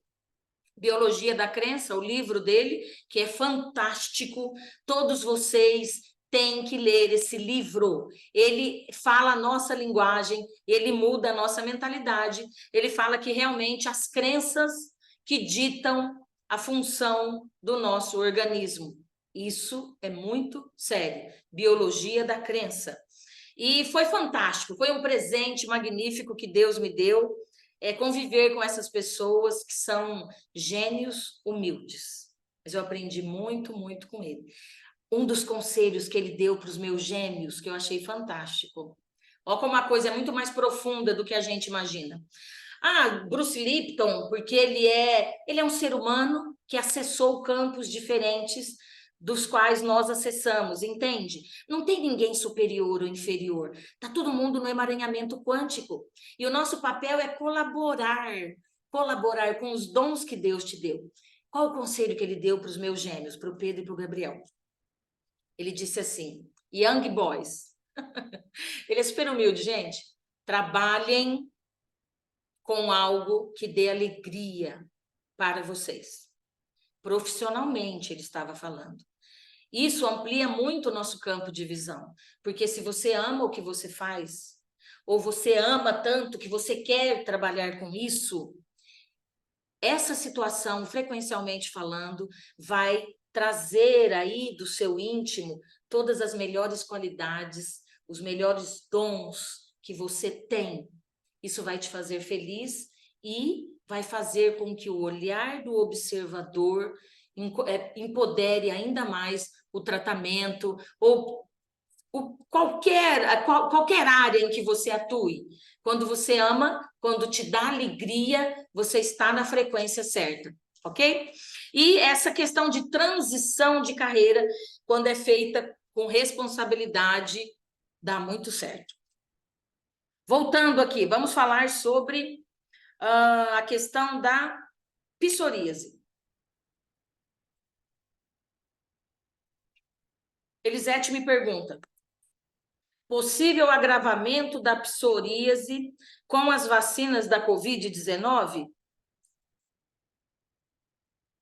A: Biologia da Crença, o livro dele, que é fantástico. Todos vocês têm que ler esse livro. Ele fala a nossa linguagem, ele muda a nossa mentalidade. Ele fala que realmente as crenças que ditam a função do nosso organismo. Isso é muito sério. Biologia da Crença. E foi fantástico, foi um presente magnífico que Deus me deu. Conviver com essas pessoas que são gênios humildes. Mas eu aprendi muito, muito com ele. Um dos conselhos que ele deu para os meus gêmeos, que eu achei fantástico. Olha como a coisa é muito mais profunda do que a gente imagina. Bruce Lipton, porque ele é um ser humano que acessou campos diferentes dos quais nós acessamos, entende? Não tem ninguém superior ou inferior. Está todo mundo no emaranhamento quântico. E o nosso papel é colaborar com os dons que Deus te deu. Qual o conselho que ele deu para os meus gêmeos, para o Pedro e para o Gabriel? Ele disse assim, young boys. Ele é super humilde, gente. Trabalhem com algo que dê alegria para vocês. Profissionalmente, ele estava falando. Isso amplia muito o nosso campo de visão, porque se você ama o que você faz, ou você ama tanto que você quer trabalhar com isso, essa situação, frequencialmente falando, vai trazer aí do seu íntimo todas as melhores qualidades, os melhores dons que você tem. Isso vai te fazer feliz e vai fazer com que o olhar do observador empodere ainda mais o tratamento ou qualquer área em que você atue. Quando você ama, quando te dá alegria, você está na frequência certa, ok? E essa questão de transição de carreira, quando é feita com responsabilidade, dá muito certo. Voltando aqui, vamos falar sobre a questão da psoríase. Elisete me pergunta, possível agravamento da psoríase com as vacinas da Covid-19?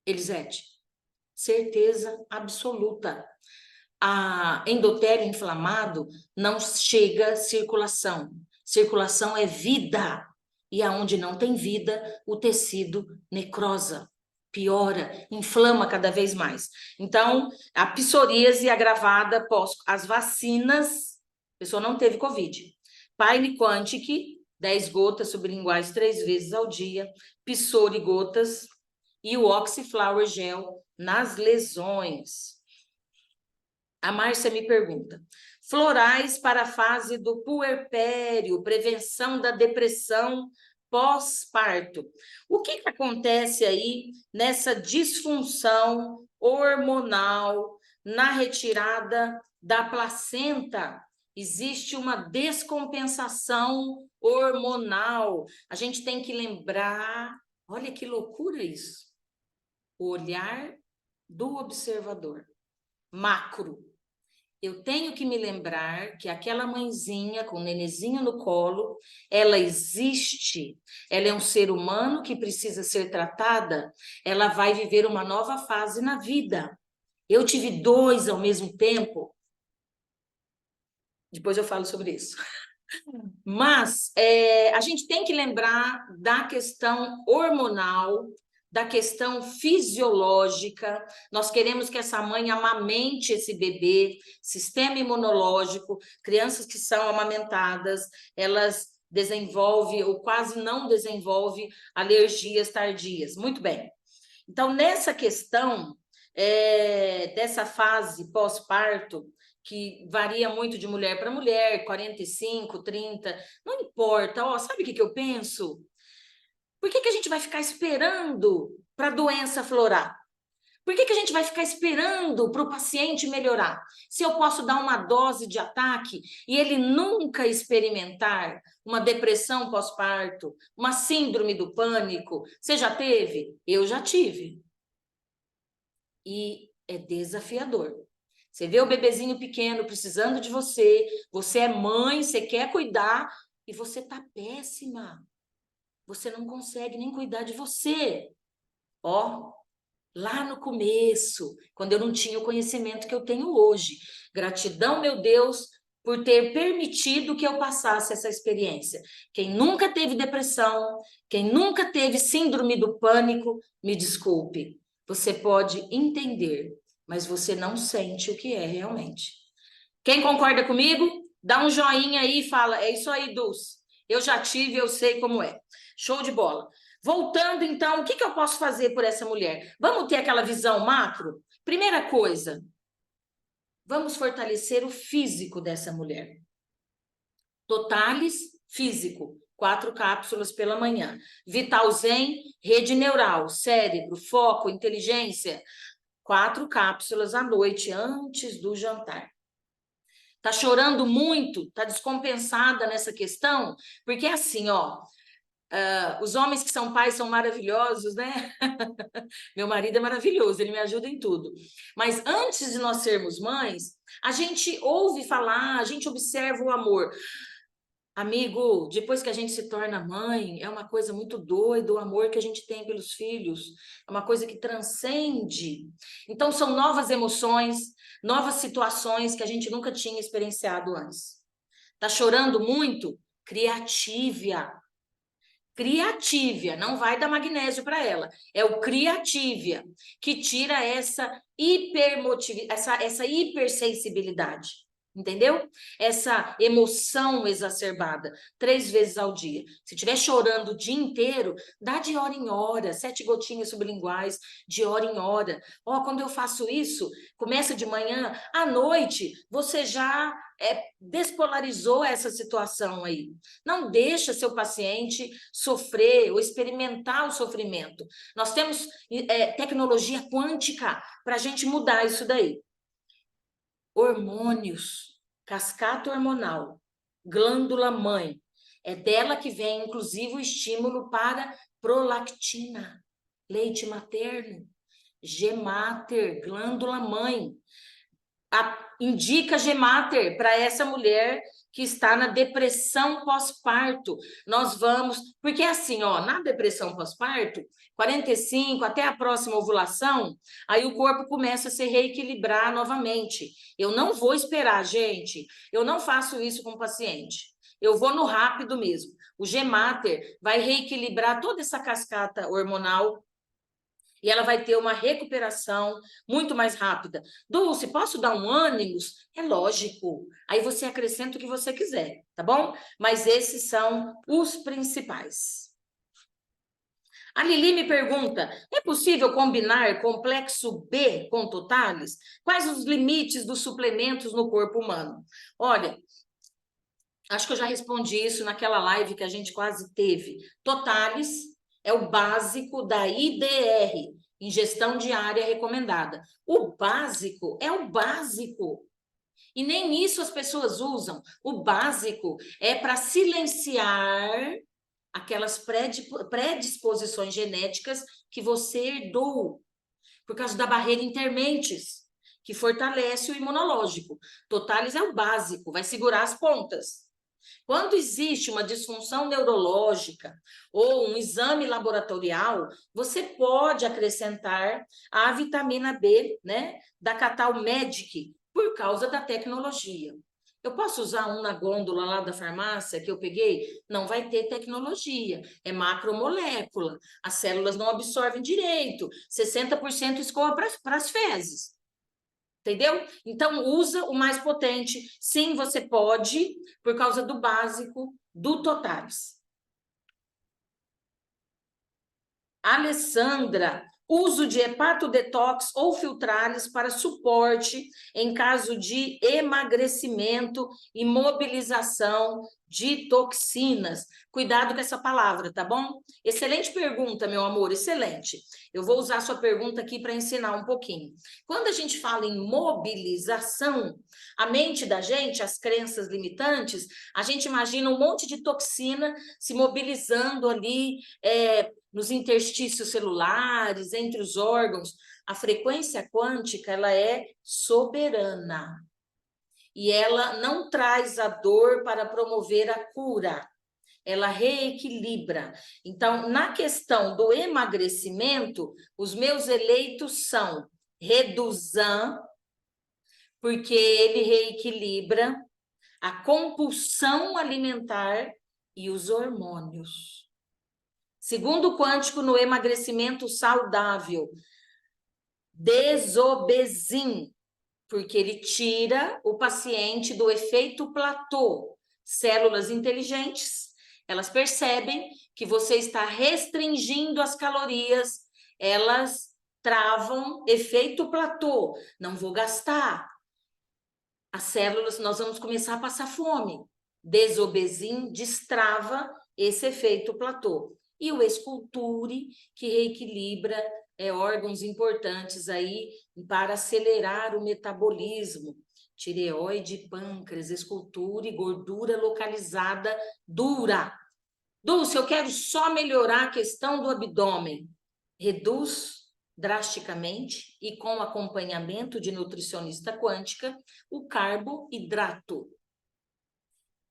A: Elisete, certeza absoluta. A endotélio inflamado não chega circulação. Circulação é vida. E aonde não tem vida, o tecido necrosa, piora, inflama cada vez mais. Então, a psoríase agravada após as vacinas, a pessoa não teve Covid. Paine Quantic, 10 gotas sublinguais 3 vezes ao dia, Psori gotas e o Oxyflower Gel nas lesões. A Márcia me pergunta: florais para a fase do puerpério, prevenção da depressão pós-parto. O que acontece aí nessa disfunção hormonal na retirada da placenta? Existe uma descompensação hormonal. A gente tem que lembrar, olha que loucura isso. O olhar do observador macro. Eu tenho que me lembrar que aquela mãezinha com o nenezinho no colo, ela existe, ela é um ser humano que precisa ser tratada, ela vai viver uma nova fase na vida. Eu tive 2 ao mesmo tempo, depois eu falo sobre isso. Mas a gente tem que lembrar da questão hormonal, da questão fisiológica. Nós queremos que essa mãe amamente esse bebê, sistema imunológico, crianças que são amamentadas, elas desenvolvem ou quase não desenvolvem alergias tardias. Muito bem. Então, nessa questão dessa fase pós-parto, que varia muito de mulher para mulher, 45, 30, não importa. Ó, sabe o que eu penso? Por que a gente vai ficar esperando para a doença aflorar? Por que a gente vai ficar esperando para o paciente melhorar? Se eu posso dar uma dose de ataque e ele nunca experimentar uma depressão pós-parto, uma síndrome do pânico, você já teve? Eu já tive. E é desafiador. Você vê o bebezinho pequeno precisando de você, você é mãe, você quer cuidar e você tá péssima. Você não consegue nem cuidar de você. Ó, lá no começo, quando eu não tinha o conhecimento que eu tenho hoje. Gratidão, meu Deus, por ter permitido que eu passasse essa experiência. Quem nunca teve depressão, quem nunca teve síndrome do pânico, me desculpe. Você pode entender, mas você não sente o que é realmente. Quem concorda comigo, dá um joinha aí e fala, é isso aí, Dulce. Eu já tive, eu sei como é. Show de bola. Voltando, então, o que eu posso fazer por essa mulher? Vamos ter aquela visão macro? Primeira coisa, vamos fortalecer o físico dessa mulher. Totalis físico, 4 cápsulas pela manhã. Vital Zen, rede neural, cérebro, foco, inteligência, 4 cápsulas à noite, antes do jantar. Tá chorando muito? Tá descompensada nessa questão? Porque assim, ó, os homens que são pais são maravilhosos, né? Meu marido é maravilhoso, ele me ajuda em tudo. Mas antes de nós sermos mães, a gente ouve falar, a gente observa o amor. Amigo, depois que a gente se torna mãe, é uma coisa muito doida o amor que a gente tem pelos filhos, é uma coisa que transcende. Então, são novas emoções, novas situações que a gente nunca tinha experienciado antes. Tá chorando muito? Criativia. Criatívia, não vai dar magnésio para ela. É o Criatívia, que tira essa hipersensibilidade. Entendeu? Essa emoção exacerbada, 3 vezes ao dia. Se estiver chorando o dia inteiro, dá de hora em hora, 7 gotinhas sublinguais, de hora em hora. Ó, quando eu faço isso, começa de manhã, à noite, você já despolarizou essa situação aí. Não deixa seu paciente sofrer ou experimentar o sofrimento. Nós temos tecnologia quântica para a gente mudar isso daí. Hormônios, cascata hormonal, glândula mãe. É dela que vem, inclusive, o estímulo para prolactina, leite materno, G-mater, glândula mãe. indica Gemater para essa mulher que está na depressão pós-parto. Nós vamos... Porque assim, ó, na depressão pós-parto, 45, até a próxima ovulação, aí o corpo começa a se reequilibrar novamente. Eu não vou esperar, gente. Eu não faço isso com o paciente. Eu vou no rápido mesmo. O Gemater vai reequilibrar toda essa cascata hormonal e ela vai ter uma recuperação muito mais rápida. Dulce, posso dar um ânimos? É lógico. Aí você acrescenta o que você quiser, tá bom? Mas esses são os principais. A Lili me pergunta, é possível combinar complexo B com Totalis? Quais os limites dos suplementos no corpo humano? Olha, acho que eu já respondi isso naquela live que a gente quase teve. Totalis é o básico da IDR, ingestão diária recomendada. O básico é o básico. E nem isso as pessoas usam. O básico é para silenciar aquelas predisposições genéticas que você herdou, por causa da barreira intermentes, que fortalece o imunológico. Totalis é o básico, vai segurar as pontas. Quando existe uma disfunção neurológica ou um exame laboratorial, você pode acrescentar a vitamina B, né, da Catal Medic, por causa da tecnologia. Eu posso usar um na gôndola lá da farmácia que eu peguei? Não vai ter tecnologia, é macromolécula, as células não absorvem direito, 60% escoa para as fezes. Entendeu? Então, usa o mais potente. Sim, você pode, por causa do básico do Totalis. Alessandra, uso de hepatodetox ou filtralis para suporte em caso de emagrecimento e mobilização de toxinas. Cuidado com essa palavra, tá bom? Excelente pergunta, meu amor, excelente. Eu vou usar sua pergunta aqui para ensinar um pouquinho. Quando a gente fala em mobilização, a mente da gente, as crenças limitantes, a gente imagina um monte de toxina se mobilizando ali, nos interstícios celulares, entre os órgãos. A frequência quântica, ela é soberana. E ela não traz a dor para promover a cura. Ela reequilibra. Então, na questão do emagrecimento, os meus eleitos são Redusan, porque ele reequilibra a compulsão alimentar e os hormônios. Segundo quântico, no emagrecimento saudável, Desobesin, porque ele tira o paciente do efeito platô. Células inteligentes, elas percebem que você está restringindo as calorias, elas travam efeito platô. Não vou gastar. As células, nós vamos começar a passar fome. Desobesin destrava esse efeito platô. E o Esculture, que reequilibra órgãos importantes aí para acelerar o metabolismo. Tireoide, pâncreas, Esculture, gordura localizada dura. Dulce, eu quero só melhorar a questão do abdômen. Reduz drasticamente e com acompanhamento de nutricionista quântica, o carboidrato.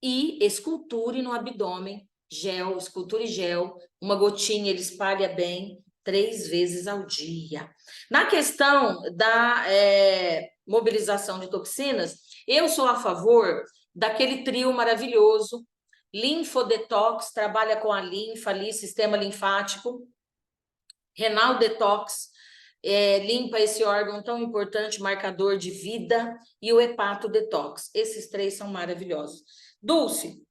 A: E Esculture no abdômen, gel, Esculture gel, uma gotinha ele espalha bem 3 vezes ao dia. Na questão da mobilização de toxinas, eu sou a favor daquele trio maravilhoso, Linfodetox, trabalha com a linfa ali, sistema linfático, Renal Detox, limpa esse órgão tão importante, marcador de vida, e o Hepato Detox. Esses 3 são maravilhosos. Dulce,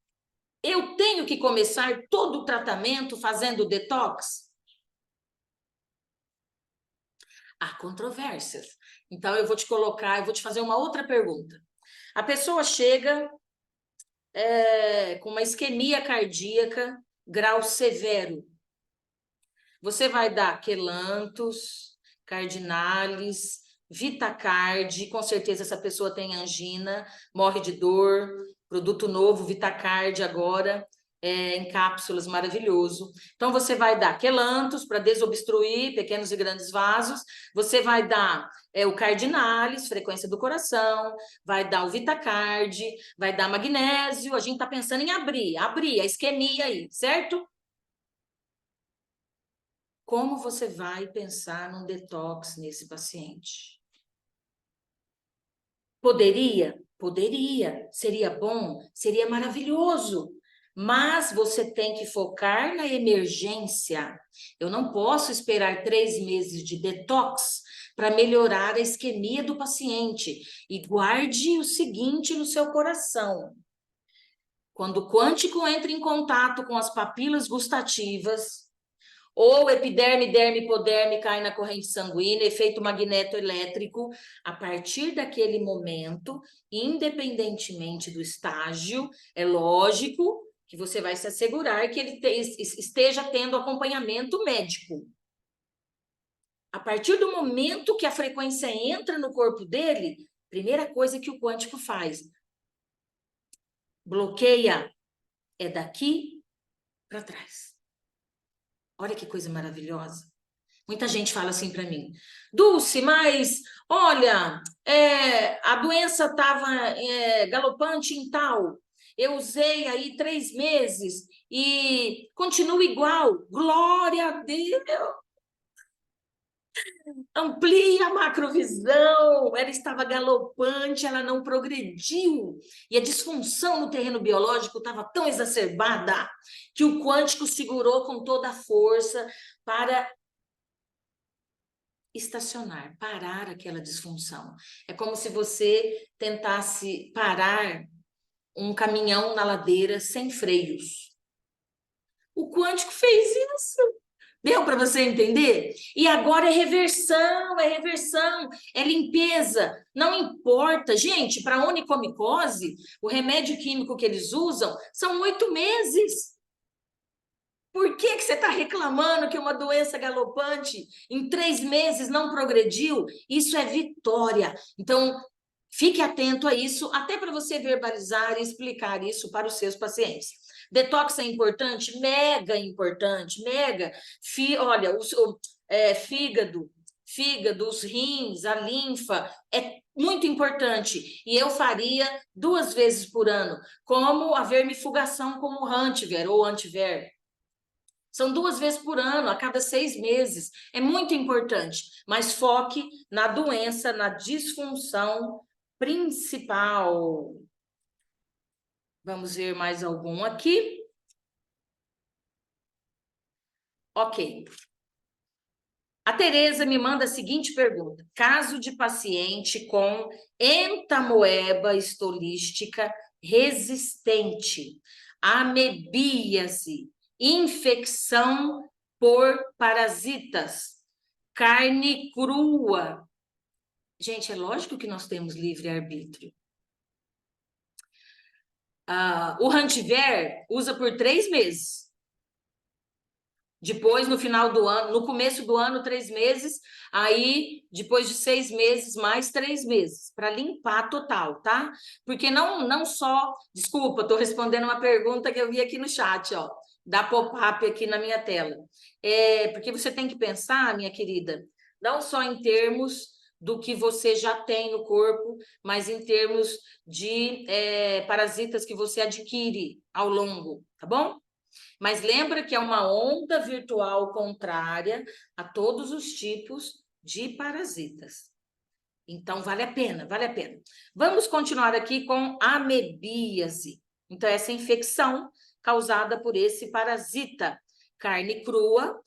A: eu tenho que começar todo o tratamento fazendo detox? Há controvérsias. Então, eu vou te colocar, eu vou te fazer uma outra pergunta. A pessoa chega com uma isquemia cardíaca, grau severo. Você vai dar quelanthus, cardinalis, Vitacard, com certeza essa pessoa tem angina, morre de dor, produto novo, Vitacard agora, em cápsulas, maravilhoso. Então, você vai dar quelanthus para desobstruir pequenos e grandes vasos, você vai dar o cardinalis, frequência do coração, vai dar o vitacard, vai dar magnésio, a gente está pensando em abrir a isquemia aí, certo? Como você vai pensar num detox nesse paciente? Poderia? Poderia. Seria bom? Seria maravilhoso. Mas você tem que focar na emergência. Eu não posso esperar 3 meses de detox para melhorar a isquemia do paciente. E guarde o seguinte no seu coração: quando o quântico entra em contato com as papilas gustativas, ou epiderme, derme, hipoderme cai na corrente sanguínea, efeito magnetoelétrico, a partir daquele momento, independentemente do estágio, é lógico que você vai se assegurar que ele esteja tendo acompanhamento médico. A partir do momento que a frequência entra no corpo dele, primeira coisa que o quântico faz, bloqueia, é daqui para trás. Olha que coisa maravilhosa. Muita gente fala assim para mim: Dulce, mas olha, a doença estava galopante em tal. Eu usei aí 3 meses e continua igual. Glória a Deus! Amplia a macrovisão. Ela estava galopante, ela não progrediu. E a disfunção no terreno biológico estava tão exacerbada que o quântico segurou com toda a força para estacionar, parar aquela disfunção. É como se você tentasse parar um caminhão na ladeira sem freios. O quântico fez isso. Deu para você entender? E agora é reversão, é limpeza. Não importa. Gente, para onicomicose, o remédio químico que eles usam são 8 meses. Por que você está reclamando que uma doença galopante em 3 meses não progrediu? Isso é vitória. Então, fique atento a isso, até para você verbalizar e explicar isso para os seus pacientes. Detox é importante? Mega importante, mega. Olha, fígado, os rins, a linfa, é muito importante. E eu faria 2 vezes por ano, como a vermifugação com o Hantiver ou Antiver. São 2 vezes por ano, a cada 6 meses. É muito importante, mas foque na doença, na disfunção principal. Vamos ver mais algum aqui. Ok. A Tereza me manda a seguinte pergunta: caso de paciente com entamoeba estolística resistente, amebíase, infecção por parasitas, carne crua. Gente, é lógico que nós temos livre-arbítrio. O Hantiver usa por 3 meses. Depois, no final do ano, no começo do ano, 3 meses. Aí, depois de 6 meses, mais 3 meses, para limpar total, tá? Porque não só... Desculpa, estou respondendo uma pergunta que eu vi aqui no chat, ó, da pop-up aqui na minha tela. Porque você tem que pensar, minha querida, não só em termos do que você já tem no corpo, mas em termos de parasitas que você adquire ao longo, tá bom? Mas lembra que é uma onda virtual contrária a todos os tipos de parasitas. Então, vale a pena, vale a pena. Vamos continuar aqui com amebíase. Então, essa infecção causada por esse parasita. Carne crua.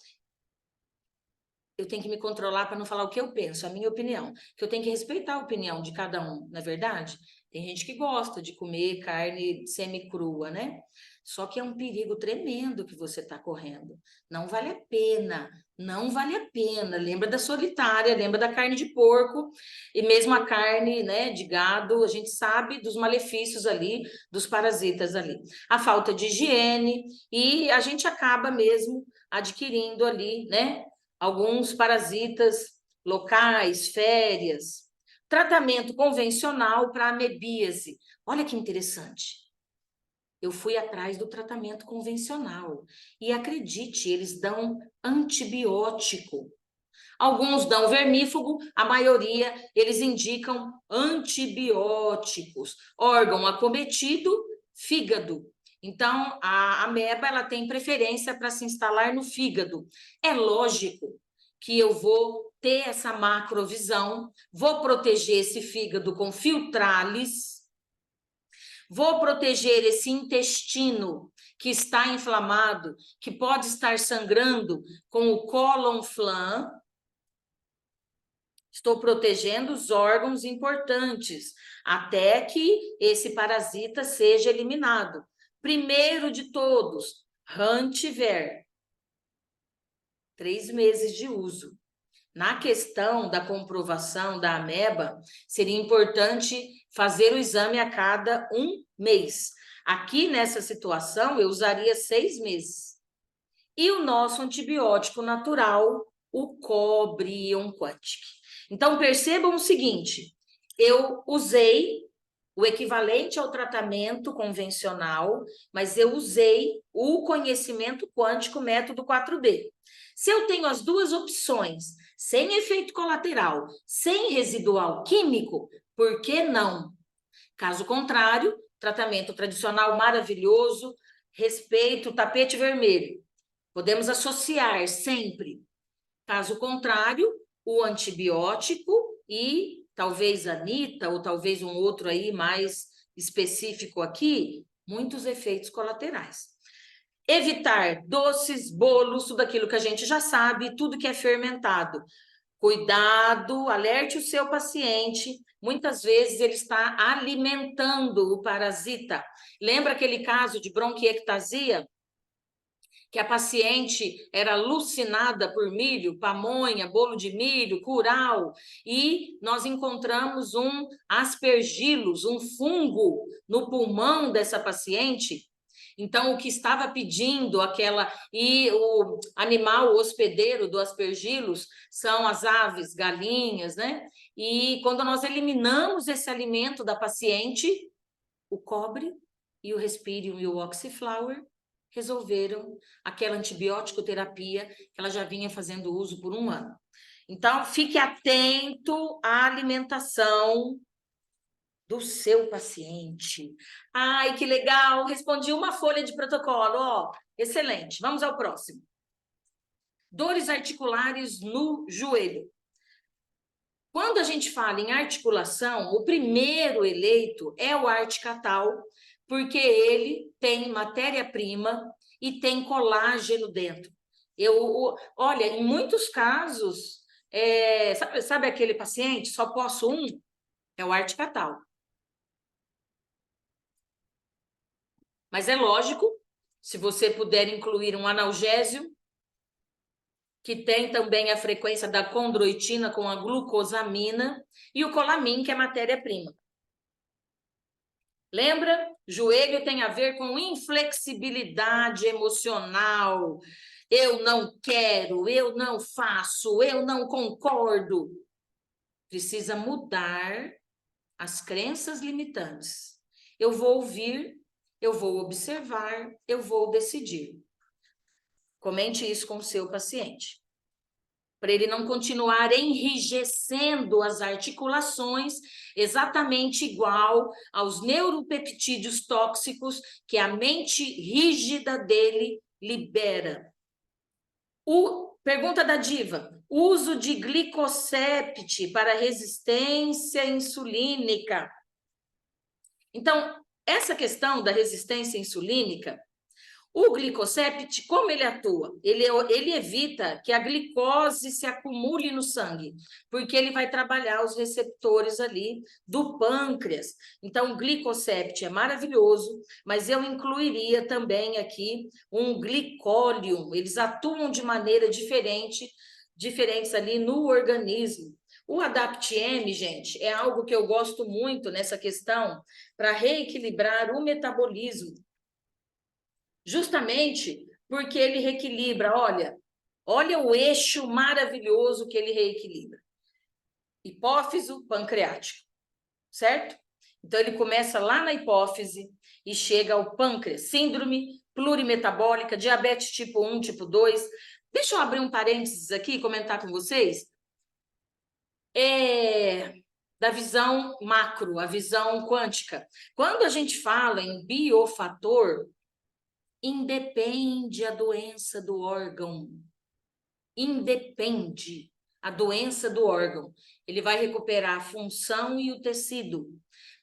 A: Eu tenho que me controlar para não falar o que eu penso, a minha opinião. Que eu tenho que respeitar a opinião de cada um, não é verdade? Tem gente que gosta de comer carne semi-crua, né? Só que é um perigo tremendo que você está correndo. Não vale a pena, não vale a pena. Lembra da solitária, lembra da carne de porco e mesmo a carne, né, de gado, a gente sabe dos malefícios ali, dos parasitas ali. A falta de higiene e a gente acaba mesmo adquirindo ali, né, alguns parasitas locais, férias. Tratamento convencional para amebíase. Olha que interessante. Eu fui atrás do tratamento convencional. E acredite, eles dão antibiótico. Alguns dão vermífugo, a maioria eles indicam antibióticos. Órgão acometido, fígado. Então, a ameba ela tem preferência para se instalar no fígado. É lógico que eu vou ter essa macrovisão, vou proteger esse fígado com Filtralis, vou proteger esse intestino que está inflamado, que pode estar sangrando com o Colonflam. Estou protegendo os órgãos importantes até que esse parasita seja eliminado. Primeiro de todos, Rantiver. 3 meses de uso. Na questão da comprovação da ameba, seria importante fazer o exame a cada 1 mês. Aqui, nessa situação, eu usaria 6 meses. E o nosso antibiótico natural, o Cobre Onquantic. Então, percebam o seguinte, eu usei o equivalente ao tratamento convencional, mas eu usei o conhecimento quântico método 4D. Se eu tenho as duas opções, sem efeito colateral, sem residual químico, por que não? Caso contrário, tratamento tradicional maravilhoso, respeito, tapete vermelho. Podemos associar sempre. Caso contrário, o antibiótico e talvez a Anita, ou talvez um outro aí mais específico aqui, muitos efeitos colaterais. Evitar doces, bolos, tudo aquilo que a gente já sabe, tudo que é fermentado. Cuidado, alerte o seu paciente. Muitas vezes ele está alimentando o parasita. Lembra aquele caso de bronquiectasia? Que a paciente era alucinada por milho, pamonha, bolo de milho, curau, e nós encontramos um aspergillus, um fungo no pulmão dessa paciente. Então, o que estava pedindo aquela... E o animal hospedeiro do aspergillus são as aves, galinhas, né? E quando nós eliminamos esse alimento da paciente, o cobre e o respirium e o oxyflower resolveram aquela antibiótico terapia que ela já vinha fazendo uso por 1 ano. Então, fique atento à alimentação do seu paciente. Ai, que legal! Respondi uma folha de protocolo, ó, excelente. Vamos ao próximo. Dores articulares no joelho. Quando a gente fala em articulação, o primeiro eleito é o Articatal, porque ele tem matéria-prima e tem colágeno dentro. Olha, em muitos casos, sabe aquele paciente, só posso um? É o Articatal. Mas é lógico, se você puder incluir um analgésio, que tem também a frequência da condroitina com a glucosamina, e o colamin, que é matéria-prima. Lembra? Joelho tem a ver com inflexibilidade emocional. Eu não quero, eu não faço, eu não concordo. Precisa mudar as crenças limitantes. Eu vou ouvir, eu vou observar, eu vou decidir. Comente isso com o seu paciente, para ele não continuar enrijecendo as articulações, exatamente igual aos neuropeptídeos tóxicos que a mente rígida dele libera. Pergunta da Diva: uso de glicosept para resistência insulínica. Então, essa questão da resistência insulínica, o glicosept, como ele atua? Ele evita que a glicose se acumule no sangue, porque ele vai trabalhar os receptores ali do pâncreas. Então, o glicosept é maravilhoso, mas eu incluiria também aqui um glicólium. Eles atuam de maneira diferentes ali no organismo. O Adapt-M, gente, é algo que eu gosto muito nessa questão para reequilibrar o metabolismo. Justamente porque ele reequilibra, olha o eixo maravilhoso que ele reequilibra. Hipófiso pancreático, certo? Então, ele começa lá na hipófise e chega ao pâncreas, síndrome plurimetabólica, diabetes tipo 1, tipo 2. Deixa eu abrir um parênteses aqui e comentar com vocês. Da visão macro, a visão quântica. Quando a gente fala em biofator, independe a doença do órgão. Independe a doença do órgão. Ele vai recuperar a função e o tecido.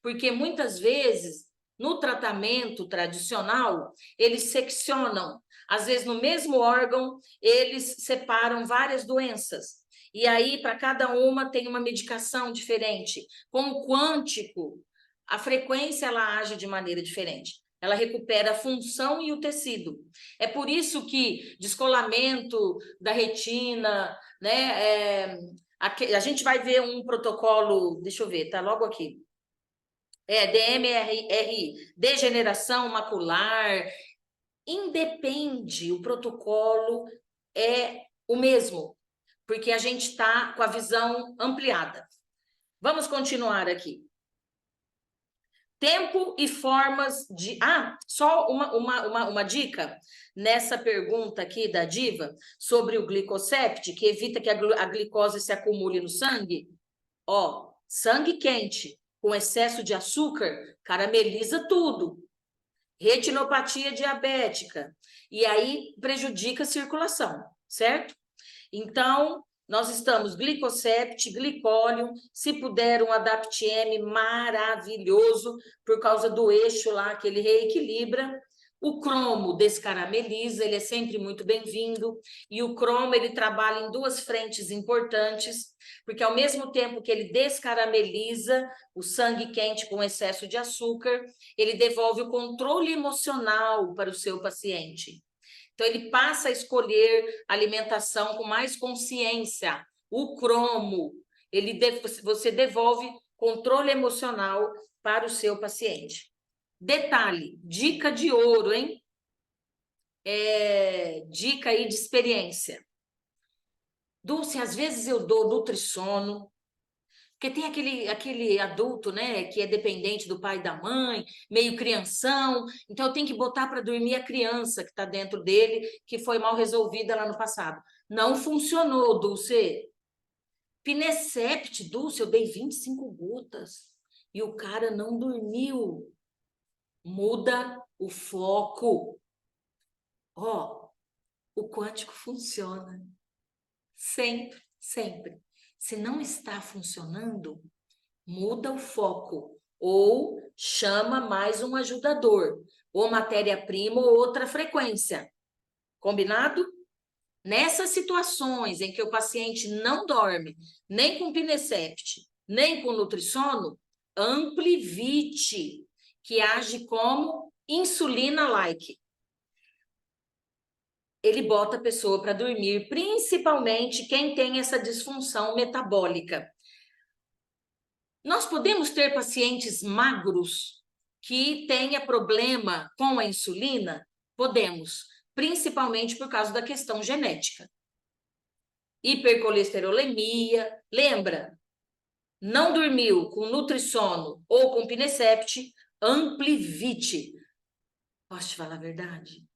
A: Porque muitas vezes, no tratamento tradicional, eles seccionam. Às vezes, no mesmo órgão, eles separam várias doenças. E aí, para cada uma, tem uma medicação diferente. Com o quântico, a frequência ela age de maneira diferente. Ela recupera a função e o tecido. É por isso que descolamento da retina, né? A gente vai ver um protocolo, deixa eu ver, tá logo aqui. DMRI, degeneração macular. Independe, o protocolo é o mesmo, porque a gente está com a visão ampliada. Vamos continuar aqui. Tempo e formas de... só uma dica nessa pergunta aqui da Diva sobre o glicosept, que evita que a glicose se acumule no sangue. Sangue quente com excesso de açúcar carameliza tudo. Retinopatia diabética. E aí prejudica a circulação, certo? Então, nós estamos glicosept, glicólium, se puder um Adapt-M maravilhoso, por causa do eixo lá que ele reequilibra. O cromo descarameliza, ele é sempre muito bem-vindo. E o cromo, ele trabalha em duas frentes importantes, porque ao mesmo tempo que ele descarameliza o sangue quente com excesso de açúcar, ele devolve o controle emocional para o seu paciente. Então, ele passa a escolher alimentação com mais consciência. O cromo, você devolve controle emocional para o seu paciente. Detalhe, dica de ouro, hein? Dica aí de experiência. Dulce, às vezes eu dou nutrissono, porque tem aquele adulto, né, que é dependente do pai e da mãe, meio crianção, então eu tenho que botar para dormir a criança que está dentro dele, que foi mal resolvida lá no passado. Não funcionou, Dulce. Pinesept, Dulce, eu dei 25 gotas e o cara não dormiu. Muda o foco. O quântico funciona. Sempre, sempre. Se não está funcionando, muda o foco, ou chama mais um ajudador, ou matéria-prima ou outra frequência. Combinado? Nessas situações em que o paciente não dorme, nem com Pinesept, nem com nutrissono, Amplivite, que age como insulina-like. Ele bota a pessoa para dormir, principalmente quem tem essa disfunção metabólica. Nós podemos ter pacientes magros que tenha problema com a insulina? Podemos, principalmente por causa da questão genética. Hipercolesterolemia, lembra? Não dormiu com nutrissono ou com Pinesept, Amplivite. Posso te falar a verdade?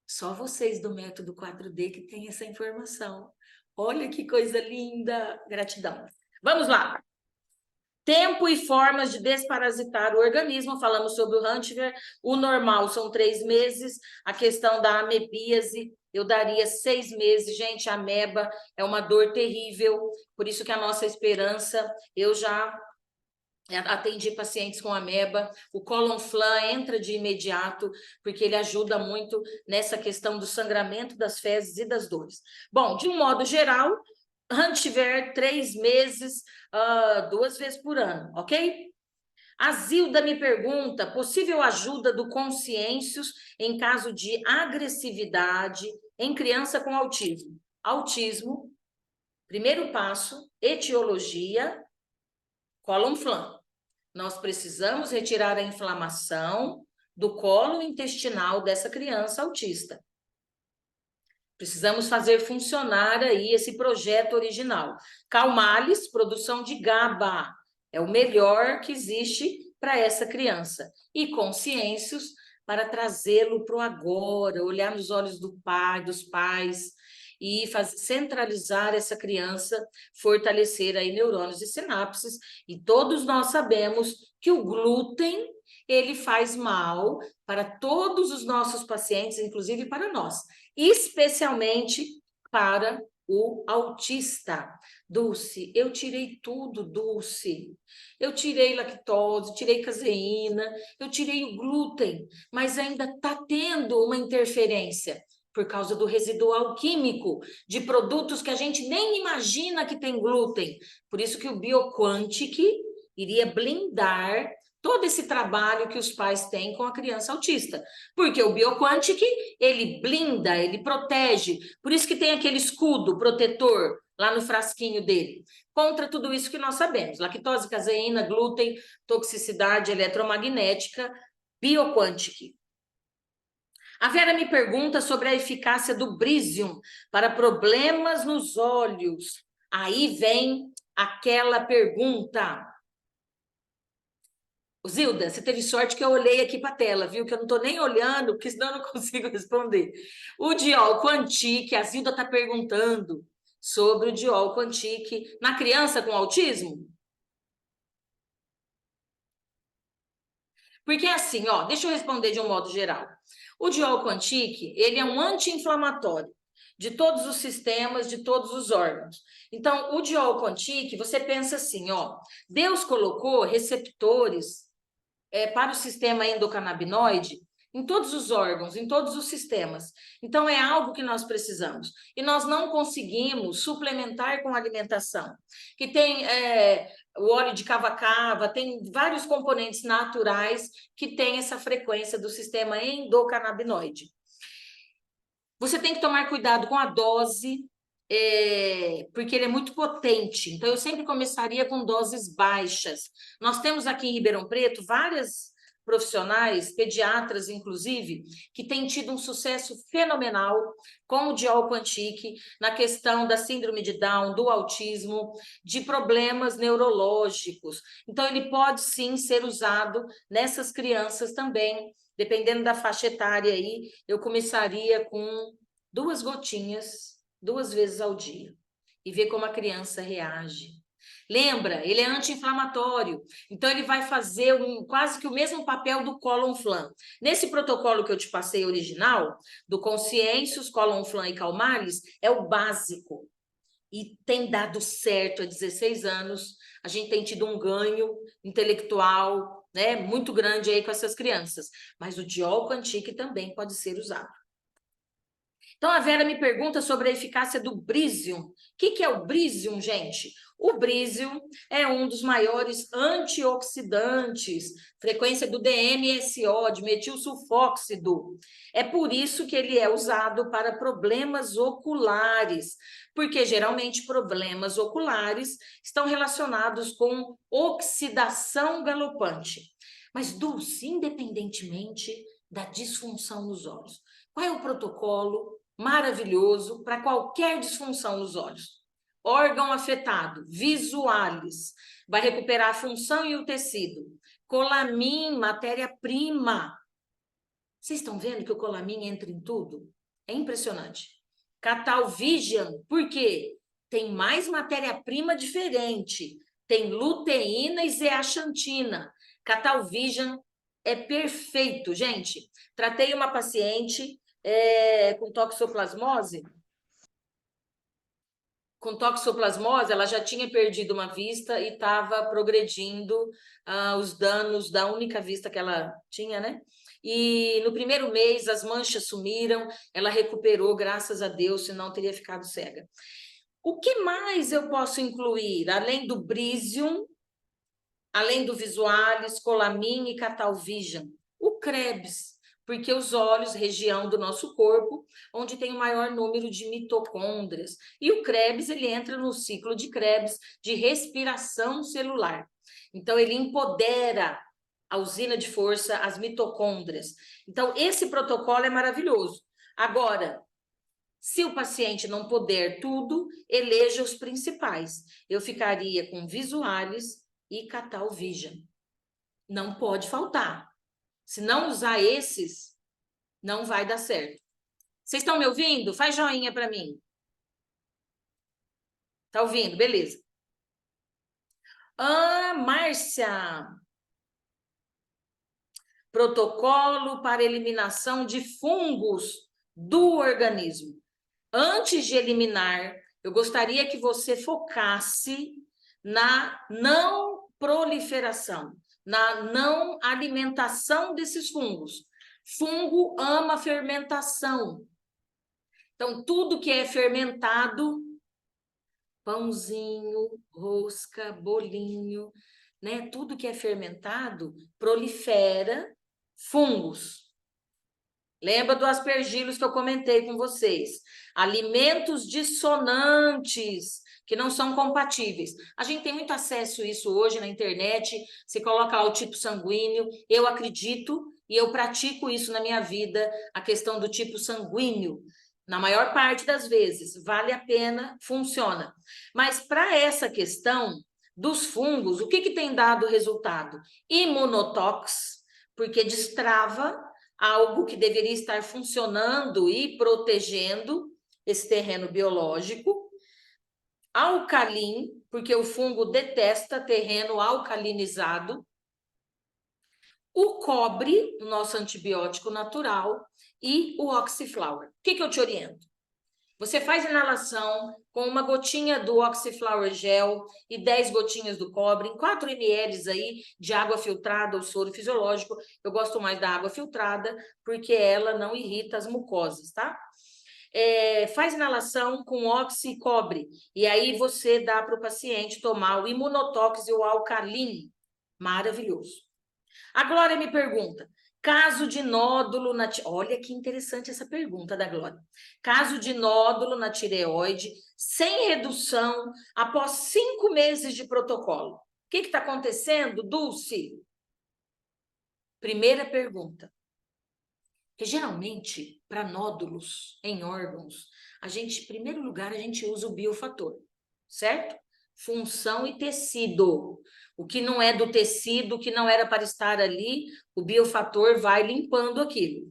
A: Só vocês do método 4D que têm essa informação. Olha que coisa linda! Gratidão. Vamos lá! Tempo e formas de desparasitar o organismo. Falamos sobre o Hantiver. O normal são 3 meses. A questão da amebíase, eu daria 6 meses. Gente, a ameba é uma dor terrível. Por isso que a nossa esperança, eu já atendi pacientes com ameba. O Colonflan entra de imediato, porque ele ajuda muito nessa questão do sangramento das fezes e das dores. Bom, de um modo geral, Hantiver, 3 meses, 2 vezes por ano, ok? A Zilda me pergunta, possível ajuda do Consciêncios em caso de agressividade em criança com autismo? Autismo, primeiro passo, etiologia, Colonflan. Nós precisamos retirar a inflamação do colo intestinal dessa criança autista. Precisamos fazer funcionar aí esse projeto original. Calmales, produção de GABA. É o melhor que existe para essa criança. E consciêncios para trazê-lo para o agora, olhar nos olhos do pai, dos pais, e centralizar essa criança, fortalecer aí neurônios e sinapses. E todos nós sabemos que o glúten, ele faz mal para todos os nossos pacientes, inclusive para nós, especialmente para o autista. Dulce, eu tirei tudo, Dulce. Eu tirei lactose, tirei caseína, eu tirei o glúten, mas ainda está tendo uma interferência por causa do residual químico de produtos que a gente nem imagina que tem glúten. Por isso que o Bioquantic iria blindar todo esse trabalho que os pais têm com a criança autista. Porque o Bioquantic, ele blinda, ele protege. Por isso que tem aquele escudo protetor lá no frasquinho dele, contra tudo isso que nós sabemos. Lactose, caseína, glúten, toxicidade eletromagnética, Bioquantic. A Vera me pergunta sobre a eficácia do Brisium para problemas nos olhos. Aí vem aquela pergunta. Zilda, você teve sorte que eu olhei aqui para a tela, viu? Que eu não estou nem olhando, porque senão eu não consigo responder. O Diol Quantic, a Zilda está perguntando sobre o Diol Quantic na criança com autismo. Porque assim, ó, deixa eu responder de um modo geral. O Diol Quantic, ele é um anti-inflamatório de todos os sistemas, de todos os órgãos. Então, o Diol Quantic, você pensa assim, ó, Deus colocou receptores para o sistema endocannabinoide em todos os órgãos, em todos os sistemas. Então, é algo que nós precisamos. E nós não conseguimos suplementar com alimentação, que tem o óleo de cava-cava, tem vários componentes naturais que têm essa frequência do sistema endocannabinoide. Você tem que tomar cuidado com a dose, porque ele é muito potente. Então, eu sempre começaria com doses baixas. Nós temos aqui em Ribeirão Preto várias profissionais, pediatras inclusive, que têm tido um sucesso fenomenal com o Diol Quantic na questão da síndrome de Down, do autismo, de problemas neurológicos. Então, ele pode sim ser usado nessas crianças também. Dependendo da faixa etária aí, eu começaria com 2 gotinhas, 2 vezes ao dia, e ver como a criança reage. Lembra, ele é anti-inflamatório, então ele vai fazer quase que o mesmo papel do Colonflan. Nesse protocolo que eu te passei original, do Consciêncios, Colonflan e Calmales, é o básico. E tem dado certo há 16 anos, a gente tem tido um ganho intelectual, né, muito grande aí com essas crianças. Mas o Diol Quantic também pode ser usado. Então, a Vera me pergunta sobre a eficácia do Brisium. O que é o Brisium, gente? O Brisium é um dos maiores antioxidantes, frequência do DMSO, de metilsulfóxido. É por isso que ele é usado para problemas oculares, porque geralmente problemas oculares estão relacionados com oxidação galopante. Mas, Dulce, independentemente da disfunção nos olhos, qual é o protocolo maravilhoso para qualquer disfunção nos olhos? Órgão afetado, visualis, vai recuperar a função e o tecido. Colamin, matéria-prima. Vocês estão vendo que o colamin entra em tudo? É impressionante. Catalvision, por quê? Tem mais matéria-prima diferente. Tem luteína e zeaxantina. Catalvision é perfeito, gente. Tratei uma paciente com toxoplasmose. Com toxoplasmose, ela já tinha perdido uma vista e estava progredindo os danos da única vista que ela tinha, né? E no primeiro mês as manchas sumiram, ela recuperou, graças a Deus, senão teria ficado cega. O que mais eu posso incluir, além do Brisium, além do Visualis, Colamin e Catalvision? O Krebs, porque os olhos, região do nosso corpo, onde tem o maior número de mitocôndrias. E o Krebs, ele entra no ciclo de Krebs, de respiração celular. Então, ele empodera a usina de força, as mitocôndrias. Então, esse protocolo é maravilhoso. Agora, se o paciente não puder tudo, eleja os principais. Eu ficaria com Visualis e Catalvision. Não pode faltar. Se não usar esses, não vai dar certo. Vocês estão me ouvindo? Faz joinha para mim. Tá ouvindo? Beleza. Ah, Márcia. Protocolo para eliminação de fungos do organismo. Antes de eliminar, eu gostaria que você focasse na não proliferação, na não alimentação desses fungos. Fungo ama fermentação. Então, tudo que é fermentado, pãozinho, rosca, bolinho, né? Tudo que é fermentado prolifera fungos. Lembra do aspergilos que eu comentei com vocês? Alimentos dissonantes, que não são compatíveis. A gente tem muito acesso a isso hoje na internet. Você coloca lá o tipo sanguíneo. Eu acredito e eu pratico isso na minha vida, a questão do tipo sanguíneo. Na maior parte das vezes, vale a pena, funciona. Mas para essa questão dos fungos, o que tem dado resultado? Imunotox, porque destrava algo que deveria estar funcionando e protegendo esse terreno biológico. Alcalim, porque o fungo detesta terreno alcalinizado. O cobre, o nosso antibiótico natural, e o oxiflower. O que eu te oriento? Você faz inalação com uma gotinha do oxiflower gel e 10 gotinhas do cobre, em 4 ml aí de água filtrada ou soro fisiológico. Eu gosto mais da água filtrada, porque ela não irrita as mucosas, tá? Faz inalação com oxi e cobre, e aí você dá para o paciente tomar o imunotox e o alcalim. Maravilhoso. A Glória me pergunta, caso de nódulo na... Olha que interessante essa pergunta da Glória. Caso de nódulo na tireoide, sem redução, após 5 meses de protocolo. O que está acontecendo, Dulce? Primeira pergunta. Porque, geralmente, para nódulos em órgãos, em primeiro lugar, a gente usa o biofator, certo? Função e tecido. O que não é do tecido, o que não era para estar ali, o biofator vai limpando aquilo.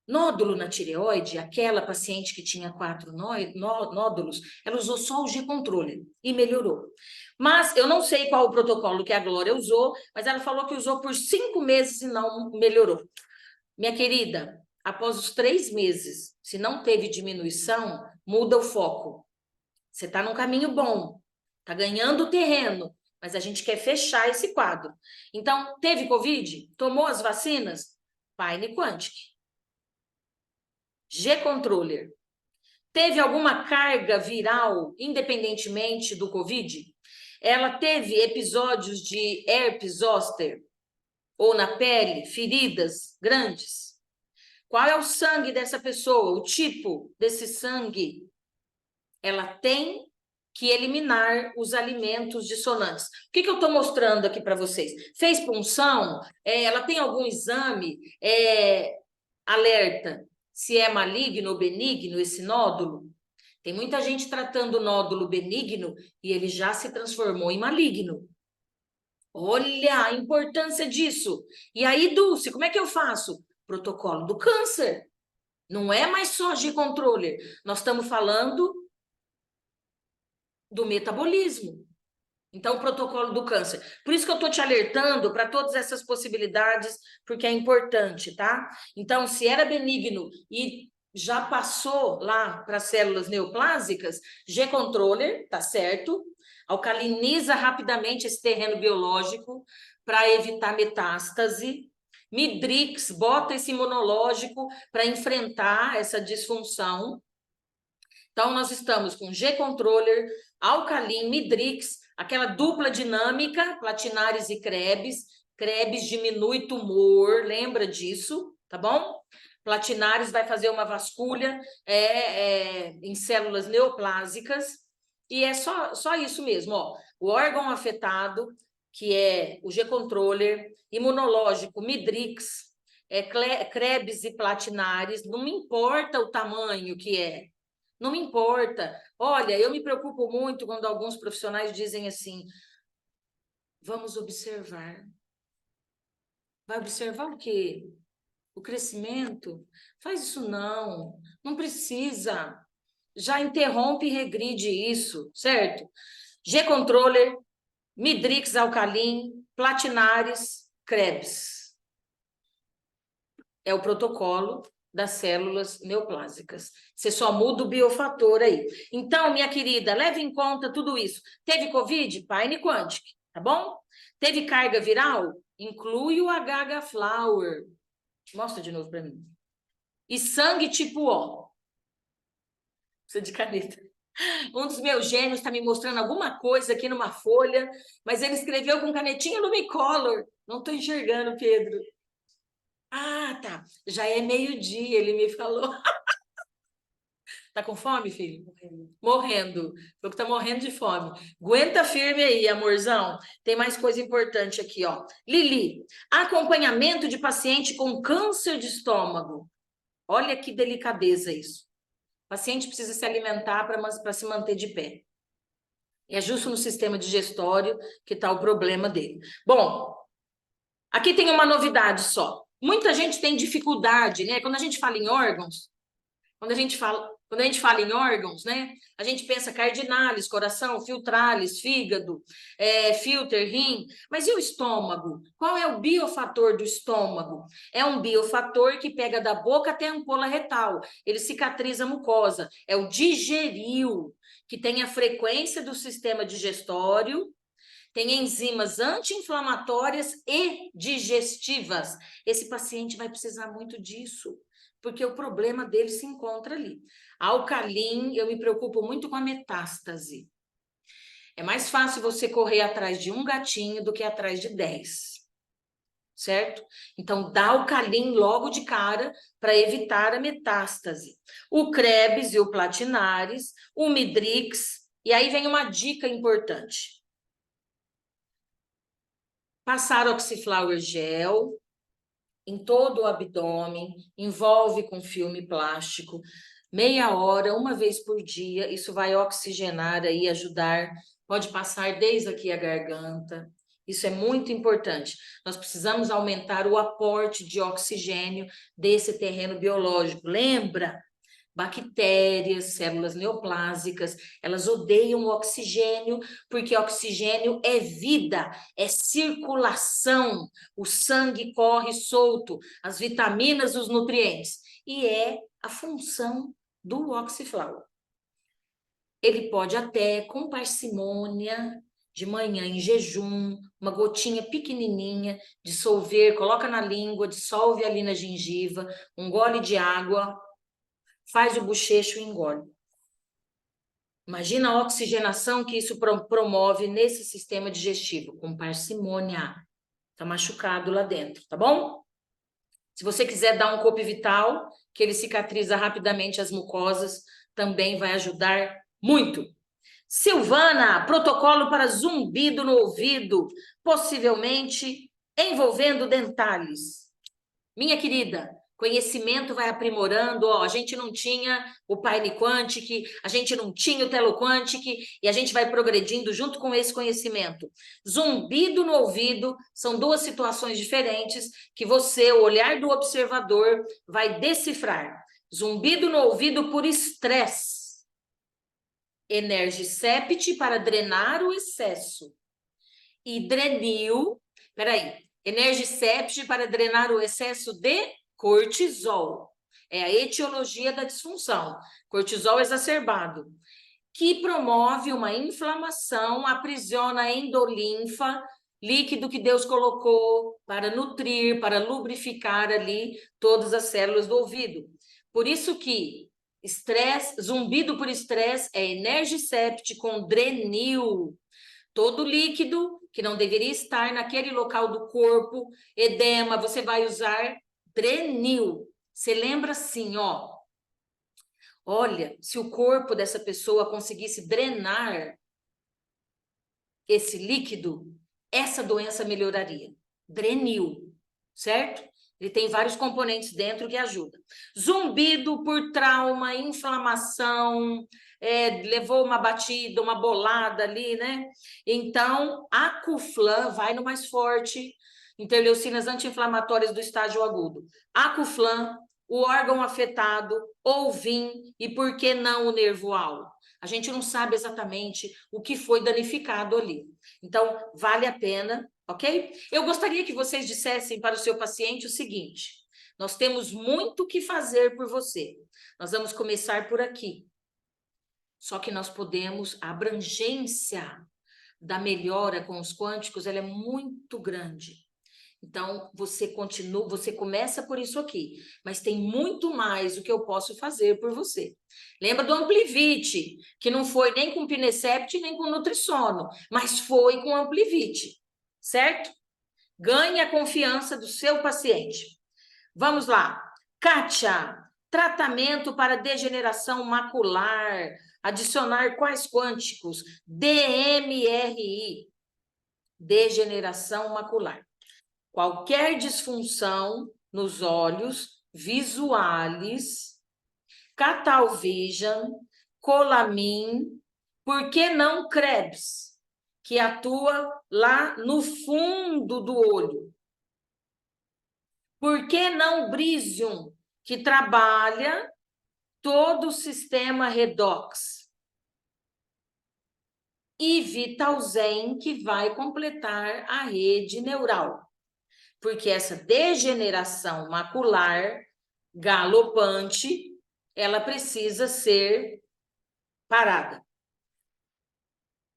A: Nódulo na tireoide, aquela paciente que tinha 4 nódulos, ela usou só o G-Controller e melhorou. Mas eu não sei qual o protocolo que a Glória usou, mas ela falou que usou por 5 meses e não melhorou. Minha querida, após os 3 meses, se não teve diminuição, muda o foco. Você está num caminho bom, está ganhando terreno, mas a gente quer fechar esse quadro. Então, teve Covid? Tomou as vacinas? Paine Quantic. G-Controller. Teve alguma carga viral, independentemente do Covid? Ela teve episódios de herpes zoster? Ou na pele, feridas grandes? Qual é o sangue dessa pessoa? O tipo desse sangue? Ela tem que eliminar os alimentos dissonantes. O que eu estou mostrando aqui para vocês? Fez punção? Ela tem algum exame? Alerta se é maligno ou benigno esse nódulo? Tem muita gente tratando o nódulo benigno e ele já se transformou em maligno. Olha a importância disso. E aí, Dulce, como é que eu faço? Protocolo do câncer. Não é mais só G-Controller. Nós estamos falando do metabolismo. Então, o protocolo do câncer. Por isso que eu estou te alertando para todas essas possibilidades, porque é importante, tá? Então, se era benigno e já passou lá para células neoplásicas, G-Controller, tá certo? Alcaliniza rapidamente esse terreno biológico para evitar metástase. Midrix, bota esse imunológico para enfrentar essa disfunção. Então, nós estamos com G-Controller, Alcalim, Midrix, aquela dupla dinâmica, Platinares e Krebs. Krebs diminui tumor, lembra disso, tá bom? Platinares vai fazer uma vasculha em células neoplásicas. E é só isso mesmo, ó. O órgão afetado, que é o G-Controller, imunológico, Midrix, Krebs e Platinares, não me importa o tamanho que é. Não me importa. Olha, eu me preocupo muito quando alguns profissionais dizem assim: vamos observar. Vai observar o quê? O crescimento. Faz isso não. Não precisa. Já interrompe e regride isso, certo? G-Controller, Midrix Alkalim, Platinares, Krebs. É o protocolo das células neoplásicas. Você só muda o biofator aí. Então, minha querida, leve em conta tudo isso. Teve Covid? Paine Quantic, tá bom? Teve carga viral? Inclui o HH-Flower. Mostra de novo para mim. E sangue tipo O. Precisa de caneta. Um dos meus gêmeos está me mostrando alguma coisa aqui numa folha, mas ele escreveu com canetinha Lumicolor. Não estou enxergando, Pedro. Ah, tá. Já é meio-dia, ele me falou. Tá com fome, filho? Morrendo. Falou que tá morrendo de fome. Aguenta firme aí, amorzão. Tem mais coisa importante aqui, ó. Lili, acompanhamento de paciente com câncer de estômago. Olha que delicadeza isso. O paciente precisa se alimentar para se manter de pé. E é justo no sistema digestório que está o problema dele. Bom, aqui tem uma novidade só. Muita gente tem dificuldade, né? Quando a gente fala em órgãos, quando a gente fala em órgãos, né? A gente pensa cardinalis, coração, filtralis, fígado, filter, rim. Mas e o estômago? Qual é o biofator do estômago? É um biofator que pega da boca até a ampola retal. Ele cicatriza a mucosa. É o digeril, que tem a frequência do sistema digestório, tem enzimas anti-inflamatórias e digestivas. Esse paciente vai precisar muito disso, porque o problema dele se encontra ali. Alcalim, eu me preocupo muito com a metástase. É mais fácil você correr atrás de um gatinho do que atrás de 10. Certo? Então, dá alcalim logo de cara para evitar a metástase. O Krebs e o Platinares, o Midrix, e aí vem uma dica importante. Passar oxiflower gel em todo o abdômen, envolve com filme plástico, meia hora, uma vez por dia, isso vai oxigenar aí, ajudar, pode passar desde aqui a garganta, isso é muito importante. Nós precisamos aumentar o aporte de oxigênio desse terreno biológico. Lembra? Bactérias, células neoplásicas, elas odeiam o oxigênio, porque oxigênio é vida, é circulação, o sangue corre solto, as vitaminas, os nutrientes, e é a função do oxiflower. Ele pode até, com parcimônia, de manhã em jejum, uma gotinha pequenininha, dissolver, coloca na língua, dissolve ali na gengiva, um gole de água, faz o bochecho e engole. Imagina a oxigenação que isso promove nesse sistema digestivo, com parcimônia. Tá machucado lá dentro, tá bom? Se você quiser dar um Copivital, que ele cicatriza rapidamente as mucosas, também vai ajudar muito. Silvana, protocolo para zumbido no ouvido, possivelmente envolvendo dentalis. Minha querida, conhecimento vai aprimorando, ó, a gente não tinha o Paine Quantic, a gente não tinha o Telo Quantic, e a gente vai progredindo junto com esse conhecimento. Zumbido no ouvido são duas situações diferentes que você, o olhar do observador, vai decifrar. Zumbido no ouvido por estresse. Energicept para drenar o excesso. E Drenil, peraí, Energicept para drenar o excesso de cortisol. É a etiologia da disfunção. Cortisol exacerbado, que promove uma inflamação, aprisiona a endolinfa, líquido que Deus colocou para nutrir, para lubrificar ali todas as células do ouvido. Por isso que estresse, zumbido por estresse é Energicept com Drenil. Todo líquido que não deveria estar naquele local do corpo, edema, você vai usar Drenil. Você lembra assim, ó. Olha, se o corpo dessa pessoa conseguisse drenar esse líquido, essa doença melhoraria. Drenil, certo? Ele tem vários componentes dentro que ajudam. Zumbido por trauma, inflamação, levou uma batida, uma bolada ali, né? Então, a Cuflan vai no mais forte. interleucinas anti-inflamatórias do estágio agudo, acuflam, o órgão afetado, ou VIN, e por que não o nervo-alvo? A gente não sabe exatamente o que foi danificado ali. Então, vale a pena, ok? Eu gostaria que vocês dissessem para o seu paciente o seguinte: nós temos muito o que fazer por você. Nós vamos começar por aqui. Só que nós podemos, a abrangência da melhora com os quânticos, ela é muito grande. Então, você continua, você começa por isso aqui, mas tem muito mais o que eu posso fazer por você. Lembra do Amplivite, que não foi nem com Pinecept, nem com Nutrissono, mas foi com Amplivite, certo? Ganhe a confiança do seu paciente. Vamos lá. Kátia, tratamento para degeneração macular, adicionar quais quânticos? DMRI, degeneração macular. Qualquer disfunção nos olhos, visuais, Catalvision, Colamin, por que não Krebs, que atua lá no fundo do olho? Por que não Brisium, que trabalha todo o sistema redox? E Vitalzen, que vai completar a rede neural. Porque essa degeneração macular galopante, ela precisa ser parada.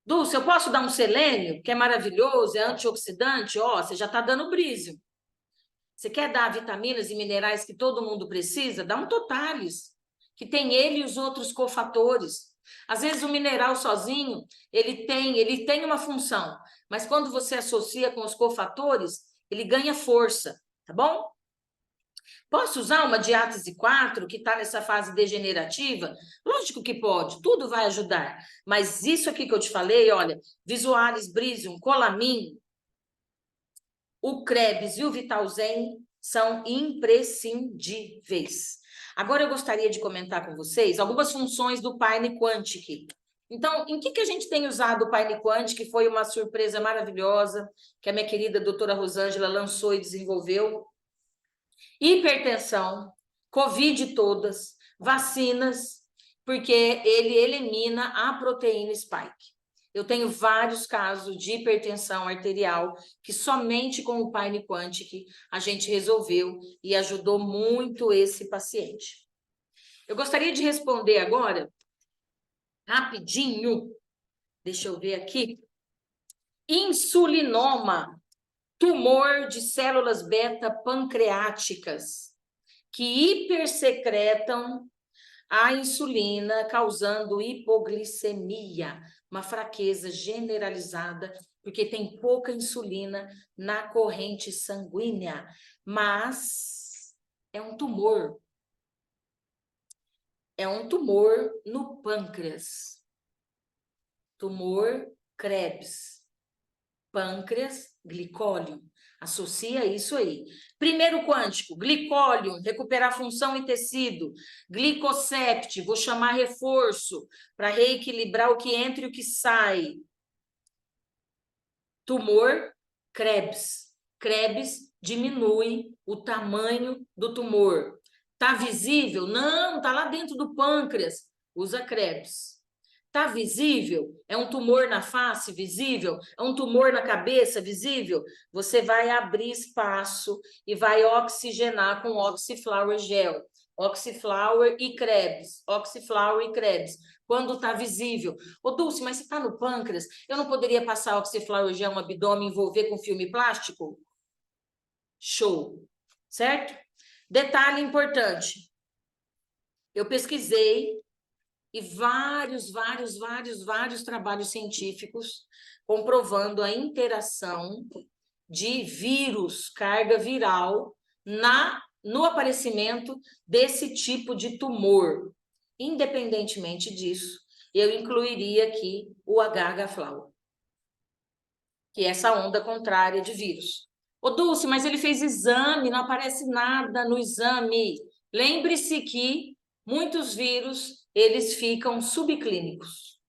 A: Dulce, eu posso dar um selênio, que é maravilhoso, é antioxidante? Ó, você já está dando brísio. Você quer dar vitaminas e minerais que todo mundo precisa? Dá um Totalis, que tem ele e os outros cofatores. Às vezes o mineral sozinho, ele tem uma função, mas quando você associa com os cofatores, ele ganha força, tá bom? Posso usar uma diátese 4 que está nessa fase degenerativa? Lógico que pode, tudo vai ajudar. Mas isso aqui que eu te falei, olha, Visualis, Brisium, Colamin, o Krebs e o Vitalzen são imprescindíveis. Agora eu gostaria de comentar com vocês algumas funções do Paine Quantic. Então, em que a gente tem usado o Paine Quantic, que foi uma surpresa maravilhosa, que a minha querida doutora Rosângela lançou e desenvolveu? Hipertensão, Covid todas, vacinas, porque ele elimina a proteína spike. Eu tenho vários casos de hipertensão arterial que somente com o Paine Quantic a gente resolveu e ajudou muito esse paciente. Eu gostaria de responder agora, rapidinho, deixa eu ver aqui, insulinoma, tumor de células beta pancreáticas, que hipersecretam a insulina, causando hipoglicemia, uma fraqueza generalizada, porque tem pouca insulina na corrente sanguínea, mas é um tumor. É um tumor no pâncreas. Tumor Krebs. Pâncreas, glicólium. Associa isso aí. Primeiro quântico, glicólium, recuperar função e tecido. Glicosept, vou chamar reforço para reequilibrar o que entra e o que sai. Tumor, Krebs. Krebs diminui o tamanho do tumor. Tá visível? Não, tá lá dentro do pâncreas. Usa Krebs. Tá visível? É um tumor na face visível? É um tumor na cabeça visível? Você vai abrir espaço e vai oxigenar com Oxiflower Gel. Oxiflower e Krebs. Oxiflower e Krebs. Quando está visível. Ô, Dulce, mas se está no pâncreas, eu não poderia passar Oxiflower Gel no abdômen e envolver com filme plástico? Show. Certo? Detalhe importante. Eu pesquisei e vários trabalhos científicos comprovando a interação de vírus, carga viral, no aparecimento desse tipo de tumor. Independentemente disso, eu incluiria aqui o HH-Flau, que é essa onda contrária de vírus. Ô, Dulce, mas ele fez exame, não aparece nada no exame. Lembre-se que muitos vírus eles ficam subclínicos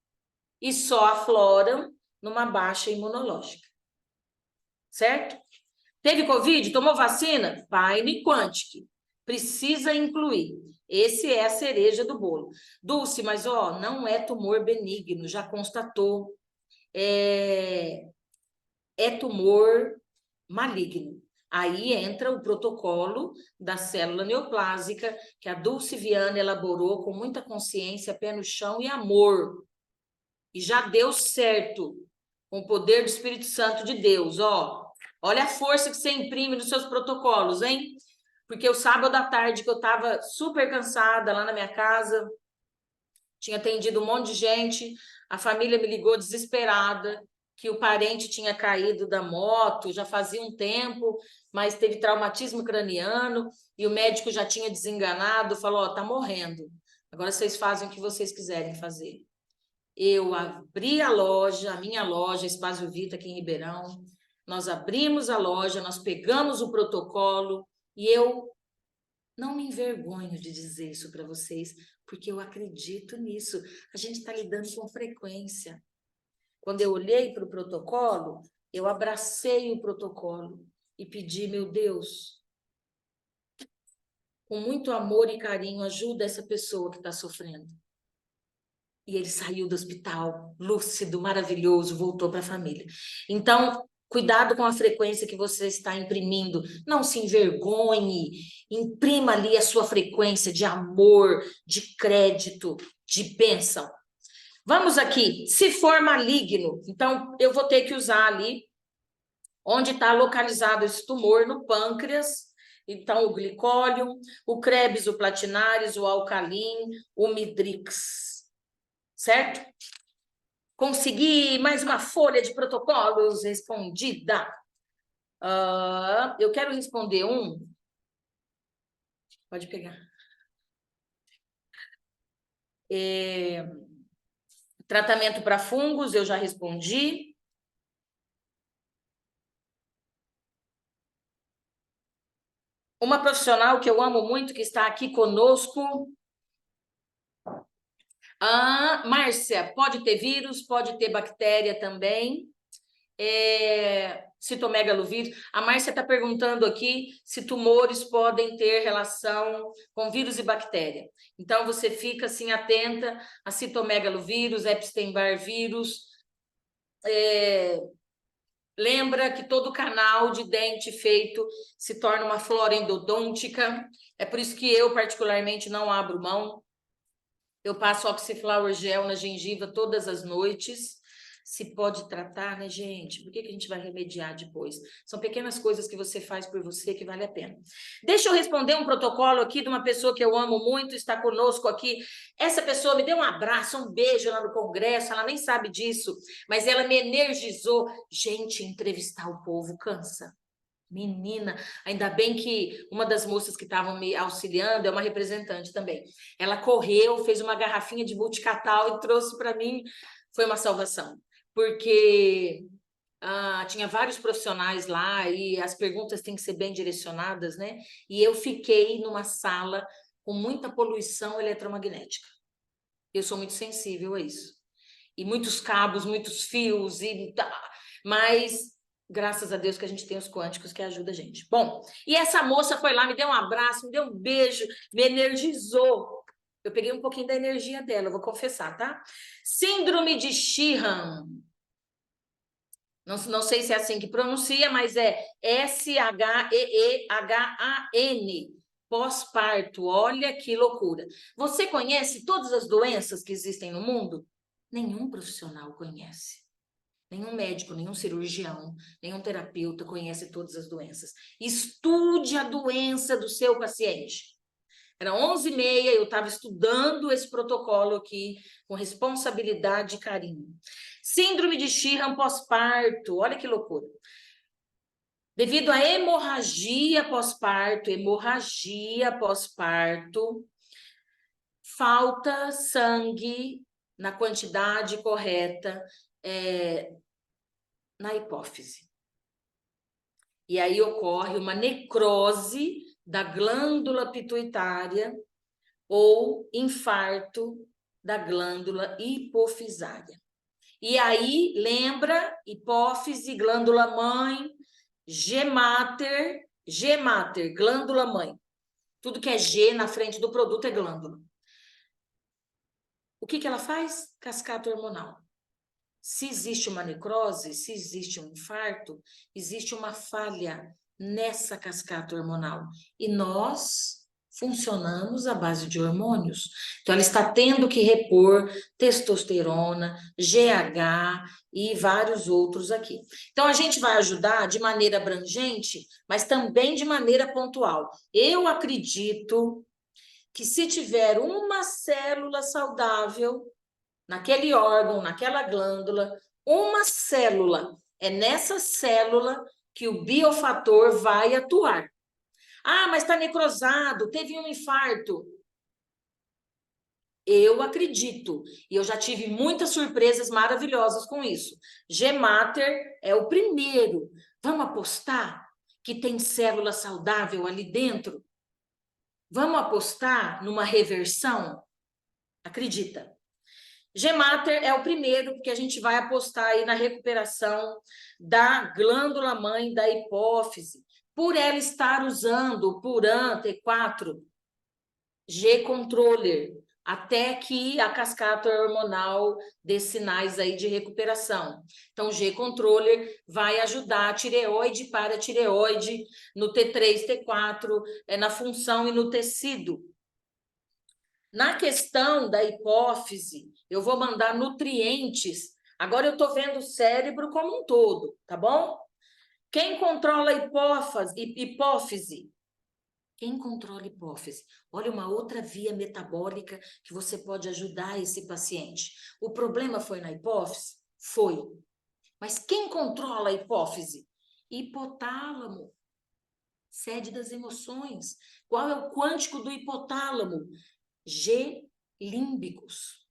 A: e só afloram numa baixa imunológica, certo? Teve Covid? Tomou vacina? Vai no Quantic. Precisa incluir. Esse é a cereja do bolo. Dulce, mas ó, não é tumor benigno, já constatou. É tumor maligno. Aí entra o protocolo da célula neoplásica, que a Dulce Viana elaborou com muita consciência, pé no chão e amor. E já deu certo, com o poder do Espírito Santo de Deus, ó. Olha a força que você imprime nos seus protocolos, hein? Porque o sábado à tarde, que eu estava super cansada lá na minha casa, tinha atendido um monte de gente, a família me ligou desesperada, que o parente tinha caído da moto, já fazia um tempo, mas teve traumatismo craniano, e o médico já tinha desenganado, falou, ó, tá morrendo. Agora vocês fazem o que vocês quiserem fazer. Eu abri a loja, a minha loja, Espaço Vita, aqui em Ribeirão. Nós abrimos a loja, nós pegamos o protocolo e eu não me envergonho de dizer isso para vocês, porque eu acredito nisso. A gente está lidando com frequência. Quando eu olhei para o protocolo, eu abracei o protocolo e pedi, meu Deus, com muito amor e carinho, ajuda essa pessoa que está sofrendo. E ele saiu do hospital, lúcido, maravilhoso, voltou para a família. Então, cuidado com a frequência que você está imprimindo. Não se envergonhe. Imprima ali a sua frequência de amor, de crédito, de bênção. Vamos aqui. Se for maligno, então eu vou ter que usar ali onde está localizado esse tumor, no pâncreas. Então, o glicólium, o Krebs, o platinares, o alcalin, o midrix. Certo? Consegui mais uma folha de protocolos respondida. Eu quero responder um. Pode pegar. Tratamento para fungos, eu já respondi. Uma profissional que eu amo muito, que está aqui conosco. Márcia, pode ter vírus, pode ter bactéria também. Citomegalovírus. A Márcia está perguntando aqui se tumores podem ter relação com vírus e bactéria. Então, você fica assim atenta a citomegalovírus, Epstein-Barr vírus. Lembra que todo canal de dente feito se torna uma flora endodôntica. É por isso que eu, particularmente, não abro mão. Eu passo Oxiflower Gel na gengiva todas as noites. Se pode tratar, né, gente? Por que a gente vai remediar depois? São pequenas coisas que você faz por você que vale a pena. Deixa eu responder um protocolo aqui de uma pessoa que eu amo muito, está conosco aqui. Essa pessoa me deu um abraço, um beijo lá no congresso, ela nem sabe disso, mas ela me energizou. Gente, entrevistar o povo cansa. Menina, ainda bem que uma das moças que estavam me auxiliando é uma representante também. Ela correu, fez uma garrafinha de multicatal e trouxe para mim. Foi uma salvação, porque tinha vários profissionais lá e as perguntas têm que ser bem direcionadas, né? E eu fiquei numa sala com muita poluição eletromagnética. Eu sou muito sensível a isso. E muitos cabos, muitos fios, mas graças a Deus que a gente tem os quânticos que ajudam a gente. Bom, e essa moça foi lá, me deu um abraço, me deu um beijo, me energizou. Eu peguei um pouquinho da energia dela, eu vou confessar, tá? Síndrome de Sheehan. Não sei se é assim que pronuncia, mas é Sheehan. Pós-parto. Olha que loucura. Você conhece todas as doenças que existem no mundo? Nenhum profissional conhece. Nenhum médico, nenhum cirurgião, nenhum terapeuta conhece todas as doenças. Estude a doença do seu paciente. Era 11h30, eu estava estudando esse protocolo aqui com responsabilidade e carinho. Síndrome de Sheehan pós-parto, olha que loucura. Devido à hemorragia pós-parto, falta sangue na quantidade correta na hipófise. E aí ocorre uma necrose da glândula pituitária ou infarto da glândula hipofisária. E aí, lembra, hipófise, glândula mãe, G mater, glândula mãe. Tudo que é G na frente do produto é glândula. O que ela faz? Cascata hormonal. Se existe uma necrose, se existe um infarto, existe uma falha nessa cascata hormonal. E nós funcionamos à base de hormônios. Então, ela está tendo que repor testosterona, GH e vários outros aqui. Então, a gente vai ajudar de maneira abrangente, mas também de maneira pontual. Eu acredito que se tiver uma célula saudável naquele órgão, naquela glândula, uma célula, é nessa célula que o biofator vai atuar. Ah, mas está necrosado, teve um infarto. Eu acredito, e eu já tive muitas surpresas maravilhosas com isso. G-Mater é o primeiro. Vamos apostar que tem célula saudável ali dentro? Vamos apostar numa reversão? Acredita. G-Mater é o primeiro, porque a gente vai apostar aí na recuperação da glândula mãe da hipófise, por ela estar usando o Puran T4 G-Controller, até que a cascata hormonal dê sinais aí de recuperação. Então, o G-Controller vai ajudar a tireoide e paratireoide no T3, T4, na função e no tecido. Na questão da hipófise, eu vou mandar nutrientes. Agora eu estou vendo o cérebro como um todo, tá bom? Quem controla a hipófise? Quem controla a hipófise? Olha, uma outra via metabólica que você pode ajudar esse paciente. O problema foi na hipófise? Foi. Mas quem controla a hipófise? Hipotálamo. Sede das emoções. Qual é o quântico do hipotálamo? G límbicos.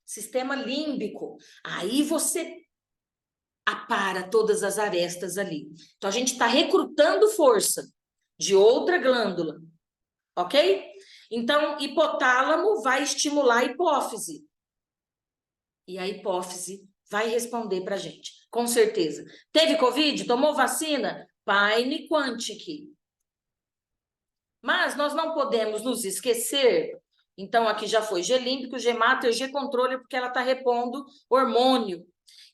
A: Sistema límbico. Aí você apara todas as arestas ali. Então, a gente está recrutando força de outra glândula, ok? Então, hipotálamo vai estimular a hipófise. E a hipófise vai responder para a gente, com certeza. Teve Covid? Tomou vacina? Paine Quantic. Mas nós não podemos nos esquecer. Então, aqui já foi G límbico, G mater, G controle, porque ela está repondo hormônio.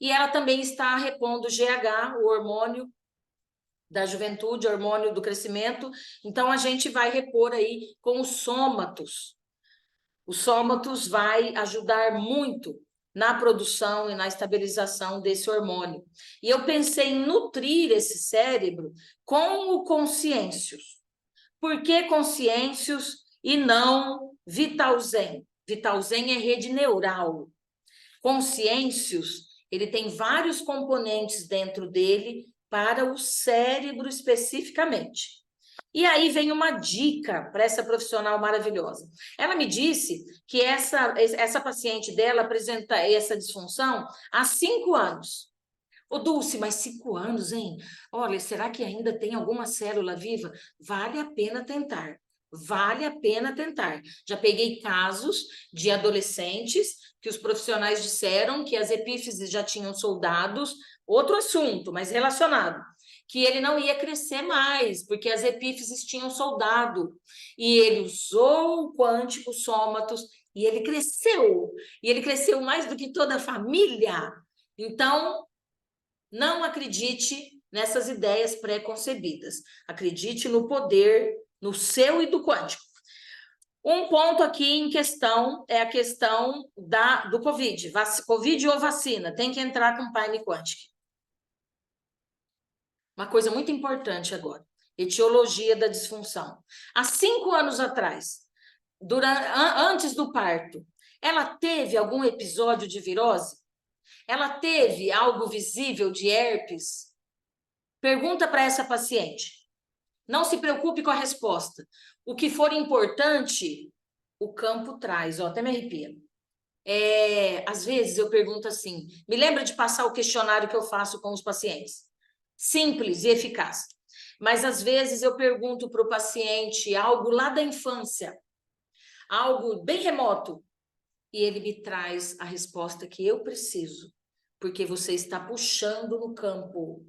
A: E ela também está repondo GH, o hormônio da juventude, hormônio do crescimento. Então, a gente vai repor aí com os sômatos. Os sômatos vai ajudar muito na produção e na estabilização desse hormônio. E eu pensei em nutrir esse cérebro com o consciêncios. Por que consciêncios e não Vitalzen? Vitalzen é rede neural. Consciêncios, ele tem vários componentes dentro dele para o cérebro especificamente. E aí vem uma dica para essa profissional maravilhosa. Ela me disse que essa paciente dela apresenta essa disfunção há 5 anos. Ô, Dulce, mas 5 anos, hein? Olha, será que ainda tem alguma célula viva? Vale a pena tentar. Vale a pena tentar. Já peguei casos de adolescentes que os profissionais disseram que as epífises já tinham soldados, outro assunto, mas relacionado, que ele não ia crescer mais, porque as epífises tinham soldado. E ele usou o quântico sômatos e ele cresceu. E ele cresceu mais do que toda a família. Então, não acredite nessas ideias pré-concebidas. Acredite no poder, no seu e do quântico. Um ponto aqui em questão é a questão do Covid. Covid ou vacina, tem que entrar com Paine Quantic. Uma coisa muito importante agora. Etiologia da disfunção. Há 5 anos atrás, antes do parto, ela teve algum episódio de virose? Ela teve algo visível de herpes? Pergunta para essa paciente. Não se preocupe com a resposta. O que for importante, o campo traz. Ó, até me arrepia. Às vezes eu pergunto assim, me lembra de passar o questionário que eu faço com os pacientes? Simples e eficaz. Mas às vezes eu pergunto para o paciente algo lá da infância, algo bem remoto, e ele me traz a resposta que eu preciso, porque você está puxando no campo.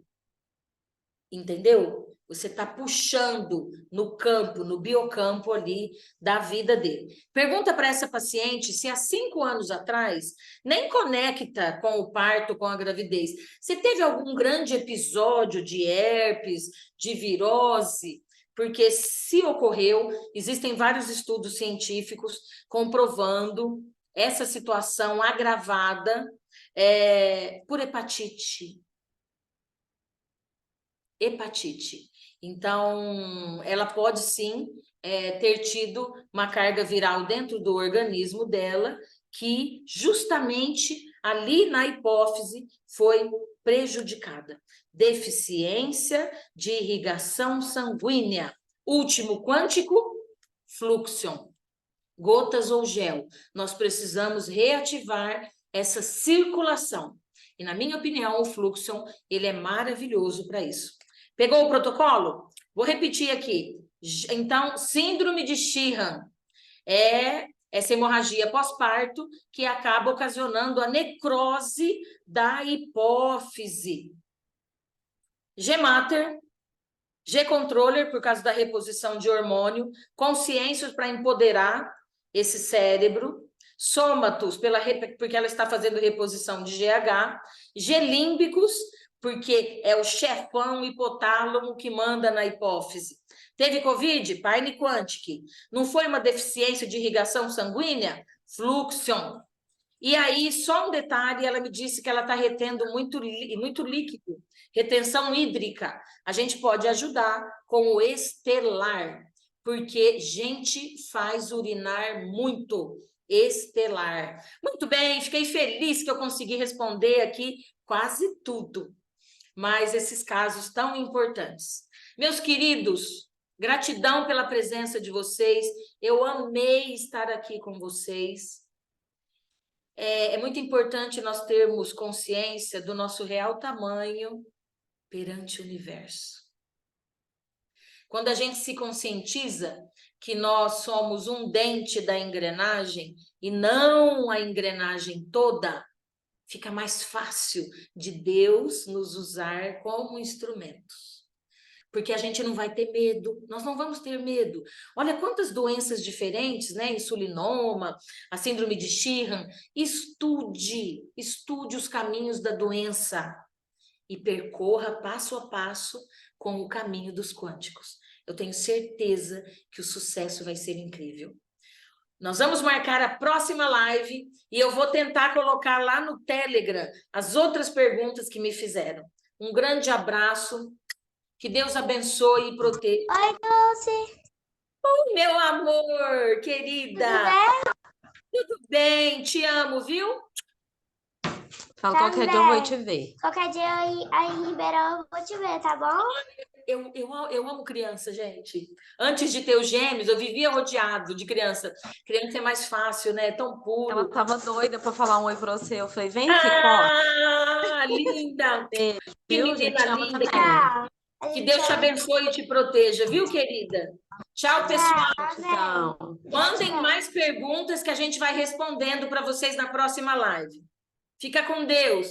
A: Entendeu? Você está puxando no campo, no biocampo ali da vida dele. Pergunta para essa paciente se há 5 anos atrás nem conecta com o parto, com a gravidez. Você teve algum grande episódio de herpes, de virose? Porque se ocorreu, existem vários estudos científicos comprovando essa situação agravada por hepatite. Hepatite. Então, ela pode sim ter tido uma carga viral dentro do organismo dela, que justamente ali na hipófise foi prejudicada. Deficiência de irrigação sanguínea. Último quântico, fluxion. Gotas ou gel. Nós precisamos reativar essa circulação. E, na minha opinião, o fluxion, ele é maravilhoso para isso. Pegou o protocolo? Vou repetir aqui. Então, síndrome de Sheehan é essa hemorragia pós-parto que acaba ocasionando a necrose da hipófise. G-Mater, G-Controller, por causa da reposição de hormônio, consciências para empoderar esse cérebro, sômatos, porque ela está fazendo reposição de GH, G-límbicos, porque é o chefão hipotálamo que manda na hipófise. Teve Covid? Paine Quantic. Não foi uma deficiência de irrigação sanguínea? Fluxion. E aí, só um detalhe, ela me disse que ela está retendo muito líquido, retenção hídrica. A gente pode ajudar com o estelar, porque gente faz urinar muito. Estelar. Muito bem, fiquei feliz que eu consegui responder aqui quase tudo. Mas esses casos tão importantes. Meus queridos, gratidão pela presença de vocês. Eu amei estar aqui com vocês. É muito importante nós termos consciência do nosso real tamanho perante o universo. Quando a gente se conscientiza que nós somos um dente da engrenagem e não a engrenagem toda, fica mais fácil de Deus nos usar como instrumentos. Porque a gente não vai ter medo, nós não vamos ter medo. Olha quantas doenças diferentes, né? Insulinoma, a síndrome de Sheehan. Estude os caminhos da doença e percorra passo a passo com o caminho dos quânticos. Eu tenho certeza que o sucesso vai ser incrível. Nós vamos marcar a próxima live e eu vou tentar colocar lá no Telegram as outras perguntas que me fizeram. Um grande abraço. Que Deus abençoe e proteja.
B: Oi, Dulce.
A: Oi, meu amor, querida. Tudo bem? Te amo, viu?
C: Fala, qualquer dia eu vou te ver.
B: Qualquer dia aí em Ribeirão eu vou te ver, tá bom?
A: Eu amo criança, gente. Antes de ter os gêmeos, eu vivia rodeado de criança. Criança é mais fácil, né? É tão puro.
C: Ela tava doida pra falar um oi pra você. Eu falei, vem aqui,
A: Ah, linda.
C: Beijo,
A: Que
C: viu?
A: menina
C: Gente, ama
A: linda.
C: também.
A: Que Deus te abençoe e te proteja, viu, querida? Tchau, pessoal.
C: Tchau.
A: Mandem mais perguntas que a gente vai respondendo para vocês na próxima live. Fica com Deus.